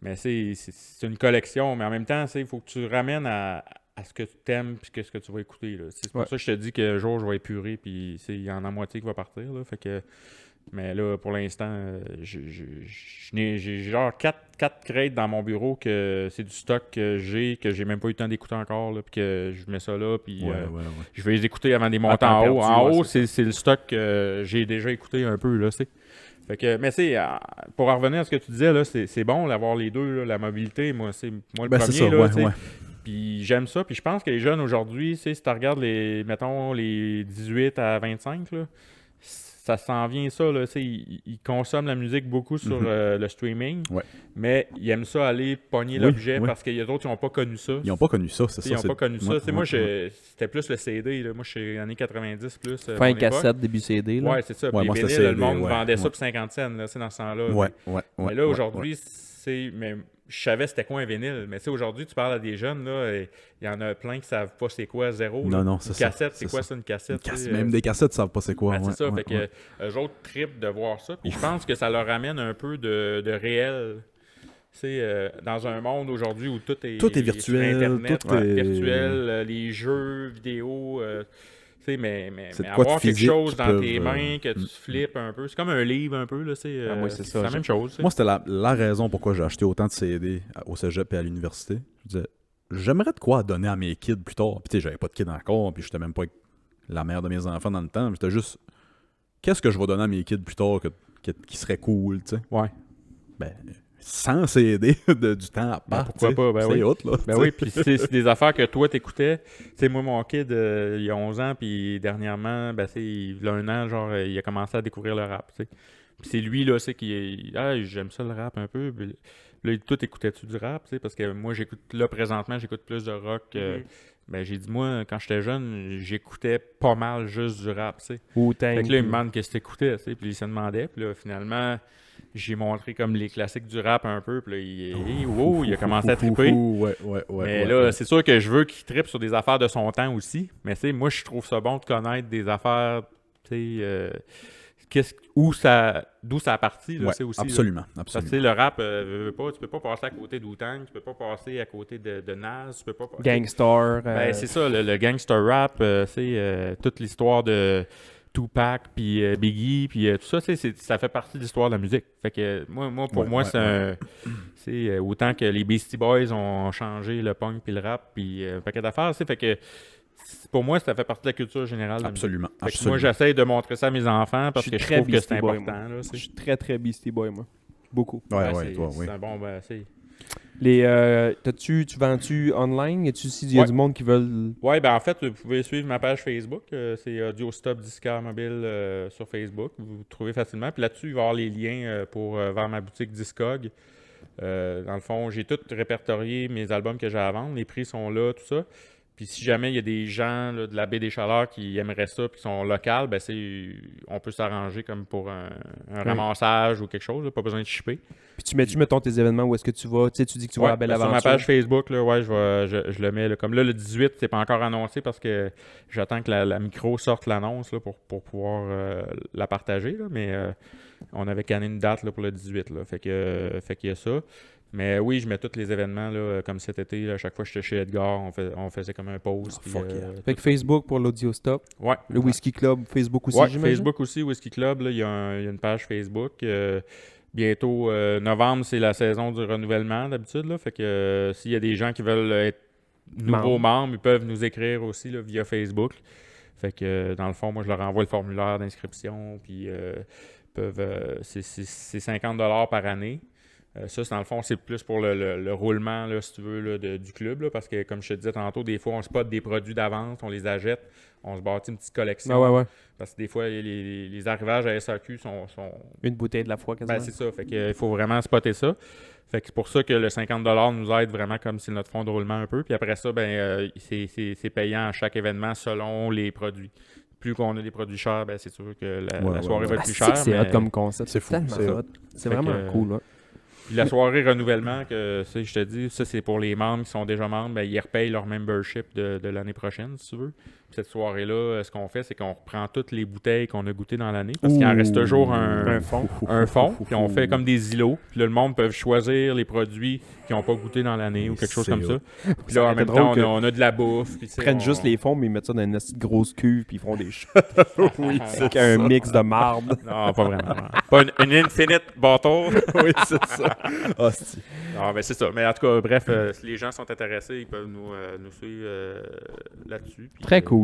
Mais c'est une collection, mais en même temps, il faut que tu ramènes à ce que tu t'aimes puis ce que tu vas écouter là. C'est pour ça que je te dis que un jour je vais épurer puis il y en a moitié qui va partir là, fait que mais là, pour l'instant, j'ai genre 4 crates dans mon bureau que c'est du stock que j'ai même pas eu le temps d'écouter encore, là, puis que je mets ça là, puis je vais les écouter avant de les monter en haut. En haut, c'est le stock que j'ai déjà écouté un peu, là, c'est. Fait que, mais pour en revenir à ce que tu disais, là, c'est bon d'avoir les deux, là, la mobilité, moi le premier, c'est ça, là, ouais. Puis j'aime ça, puis je pense que les jeunes aujourd'hui, si tu regardes mettons, les 18 à 25, là, ça s'en vient ça, là, ils consomment la musique beaucoup sur le streaming, mais ils aiment ça aller pogner l'objet parce qu'il y a d'autres qui n'ont pas connu ça. Ils n'ont pas connu ça, c'est ça. Ils n'ont pas connu ça. Moi, ouais. c'était plus le CD. Là. Moi, je suis années 90 plus. Fin cassette, début CD. Là. Ouais, c'est ça. Ouais, Puis moi, les c'était vinyles, le CD, monde ouais, vendait ça ouais. pour 50 cents là, dans ce temps-là. Ouais. Mais là, aujourd'hui, mais je savais c'était quoi un vinyle. Mais aujourd'hui, tu parles à des jeunes, là, et il y en a plein qui savent pas c'est quoi zéro. Non, c'est une ça. cassette, c'est quoi ça, une cassette? Même des cassettes, ils savent pas c'est quoi. Ben, c'est ça. Fait que eux autres tripent de voir ça. Puis je pense que ça leur amène un peu de réel. Dans un monde aujourd'hui où tout est virtuel, sur Internet, tout est virtuel, les jeux vidéo, mais c'est de quoi de avoir quelque physique chose qui dans peuvent, tes mains que tu flippes un peu, c'est comme un livre un peu, là, c'est ça. la même chose. Moi, c'était la raison pourquoi j'ai acheté autant de CD au cégep et à l'université. Je disais, j'aimerais de quoi donner à mes kids plus tard. Puis, tu sais, j'avais pas de kids encore, puis j'étais même pas avec la mère de mes enfants dans le temps. J'étais juste, qu'est-ce que je vais donner à mes kids plus tard qui serait cool, tu sais? Ouais. Ben, sans CD du temps à part. Pourquoi pas? Ben c'est oui. hot, là. Ben oui, puis c'est des affaires que toi t'écoutais. Tu sais, moi, mon kid, il a 11 ans, puis dernièrement, il a un an, genre, il a commencé à découvrir le rap, tu sais. Puis c'est lui, là, j'aime ça le rap un peu. Puis là, toi, t'écoutais-tu du rap, tu sais? Parce que moi, présentement, j'écoute plus de rock. Ben, j'ai dit, moi, quand j'étais jeune, j'écoutais pas mal juste du rap, tu sais. Fait que là, il me demande qu'est-ce que t'écoutais, tu sais. Puis il se demandait, puis là, finalement, j'ai montré comme les classiques du rap un peu, puis là, il a commencé à triper. Mais là, c'est sûr que je veux qu'il trippe sur des affaires de son temps aussi. Mais tu sais, moi, je trouve ça bon de connaître des affaires, tu sais, d'où ça a parti, là, aussi. Absolument, Là. absolument. Parce que le rap, tu peux pas passer à côté de Wu-Tang, tu peux pas passer à côté de Nas, tu peux pas... Gangstar. Ben, c'est ça, le gangster rap, c'est toute l'histoire de Tupac, puis Biggie, puis tout ça, ça fait partie de l'histoire de la musique. Fait que pour moi, c'est autant que les Beastie Boys ont changé le punk puis le rap, puis un paquet d'affaires, fait que pour moi, ça fait partie de la culture générale de la musique. Absolument. Fait que moi, j'essaie de montrer ça à mes enfants parce que je trouve que c'est important. Là, je suis très, très Beastie Boy, moi. Beaucoup. Toi, c'est oui. un bon... c'est... Tu vends-tu online? Y a-tu aussi y a du monde qui veulent... Oui, ben en fait, vous pouvez suivre ma page Facebook. C'est Audio Stop Disquaire Mobile sur Facebook. Vous trouvez facilement. Puis là-dessus, il va y avoir les liens pour vers ma boutique Discog. Dans le fond, j'ai tout répertorié mes albums que j'ai à vendre. Les prix sont là, tout ça. Puis si jamais il y a des gens là, de la Baie des Chaleurs qui aimeraient ça et qui sont locales, ben on peut s'arranger comme pour un ramassage ou quelque chose. Là, pas besoin de shipper. Puis tu mets-tu, mettons, tes événements où est-ce que tu vas? Tu sais, tu dis que tu vas à la Belle Aventure. Sur ma page Facebook, là, je le mets. Là. Comme là, le 18, c'est pas encore annoncé parce que j'attends que la micro sorte l'annonce là, pour pouvoir la partager. Là, mais on avait canné une date là, pour le 18. Là, fait qu'il y a ça. Mais oui, je mets tous les événements, là, comme cet été, là, à chaque fois que j'étais chez Edgar, on faisait comme un pause. Fait que Facebook pour l'Audio Stop. Ouais. Le Whisky Club, Facebook aussi, ouais, j'imagine? Facebook aussi, Whisky Club, il y a une page Facebook. Bientôt, novembre, c'est la saison du renouvellement d'habitude. Là, fait que s'il y a des gens qui veulent être nouveaux membres, ils peuvent nous écrire aussi là, via Facebook. Fait que dans le fond, moi, je leur envoie le formulaire d'inscription. Puis c'est 50$ par année. Ça, dans le fond, c'est plus pour le roulement, là, si tu veux, là, du club. Là, parce que, comme je te disais tantôt, des fois, on spot des produits d'avance, on les achète, on se bâtit une petite collection. Ah ouais. Parce que des fois, les arrivages à SAQ sont... Une bouteille de la fois, quasiment. Ben, c'est ça. Fait qu'il faut vraiment spotter ça. Fait que c'est pour ça que le 50$ nous aide vraiment comme c'est notre fonds de roulement un peu. Puis après ça, c'est payant à chaque événement selon les produits. Plus qu'on a des produits chers, ben c'est sûr que la soirée va être plus chère. C'est hot comme concept. C'est fou, tellement c'est hot. C'est Fait vraiment que, cool. Là. Puis la soirée renouvellement, que je te dis, ça c'est pour les membres qui sont déjà membres, ben, ils repayent leur membership de l'année prochaine, si tu veux. Puis cette soirée-là, ce qu'on fait, c'est qu'on reprend toutes les bouteilles qu'on a goûtées dans l'année, parce qu'il en reste toujours un fond, puis on fait comme des îlots. Puis là, le monde peut choisir les produits qu'ils n'ont pas goûté dans l'année ou quelque chose comme ça. Puis là, en même temps, on a de la bouffe. Ils prennent juste les fonds, mais ils mettent ça dans une petite grosse cuve, puis ils font des shots. Oui, Avec un mix de marde. Non, pas vraiment. Pas une infinite bottle. Oui, c'est ça. Hostie. Non, mais c'est ça. Mais en tout cas, bref, si les gens sont intéressés, ils peuvent nous suivre là-dessus. Puis, Très cool.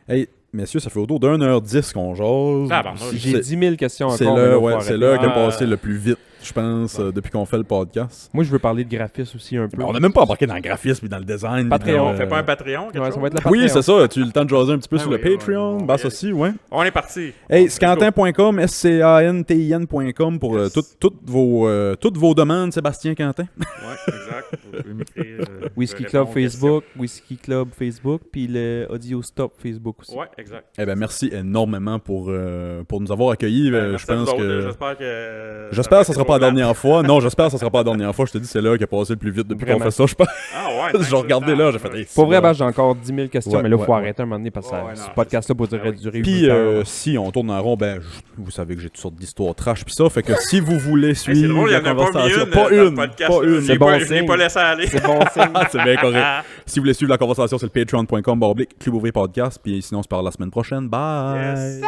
Hey, messieurs, ça fait autour d'1h10 qu'on jase. Ah, pardon, J'ai 10 000 questions C'est encore. mais là, l'heure faut ouais, c'est arrêter. l'heure qui a passé le plus vite, je pense, depuis qu'on fait le podcast. Moi, je veux parler de graphisme aussi un peu. On n'a même pas embarqué dans le graphisme et dans le design. Patreon. On fait pas un Patreon, quelque Ouais, chose? ça va être la Oui, Patreon. c'est ça. Tu as eu le temps de jaser un petit peu Ah sur oui, le Patreon. ouais. Basse aussi, ouais. On est parti. Hey, scantin.com, scantin.com pour Yes. toutes vos demandes, Sébastien Quentin. Ouais, exact. Vous pouvez m'écrire, Whisky je Club réponds aux questions. Facebook, Whisky Club Facebook, puis le Audio Stop Facebook aussi. Ouais, exact. Eh ben merci énormément pour nous avoir accueillis. Merci Je à vous pense autres, que... J'espère que... J'espère que ça sera pas la dernière fois. Non, j'espère que ça sera pas la dernière fois. Je te dis, c'est l'heure qui a passé le plus vite depuis qu'on Vraiment. fait ça, je pense. Ah ouais. J'ai regardé là, j'ai fait... hey, Pour vrai, c'est ben, j'ai encore 10 000 questions, Ouais, mais là, il ouais, faut ouais. arrêter un moment donné parce que Ouais, ce non, podcast-là c'est pourrait ça. durer Puis 8 heures. si on tourne en rond, ben vous savez que j'ai toutes sortes d'histoires trash pis ça, fait que si vous voulez C'est suivre drôle, il y la en a pas mis conversation, une. pas dans le une, podcast, pas là. une. Je C'est l'ai bon pas- je l'ai signe. pas laissé aller. C'est bon signe. C'est bien correct. Si vous voulez suivre la conversation, c'est le patreon.com/Club Ouvrier Podcast. Puis sinon, on se parle la semaine prochaine. Bye! Yes.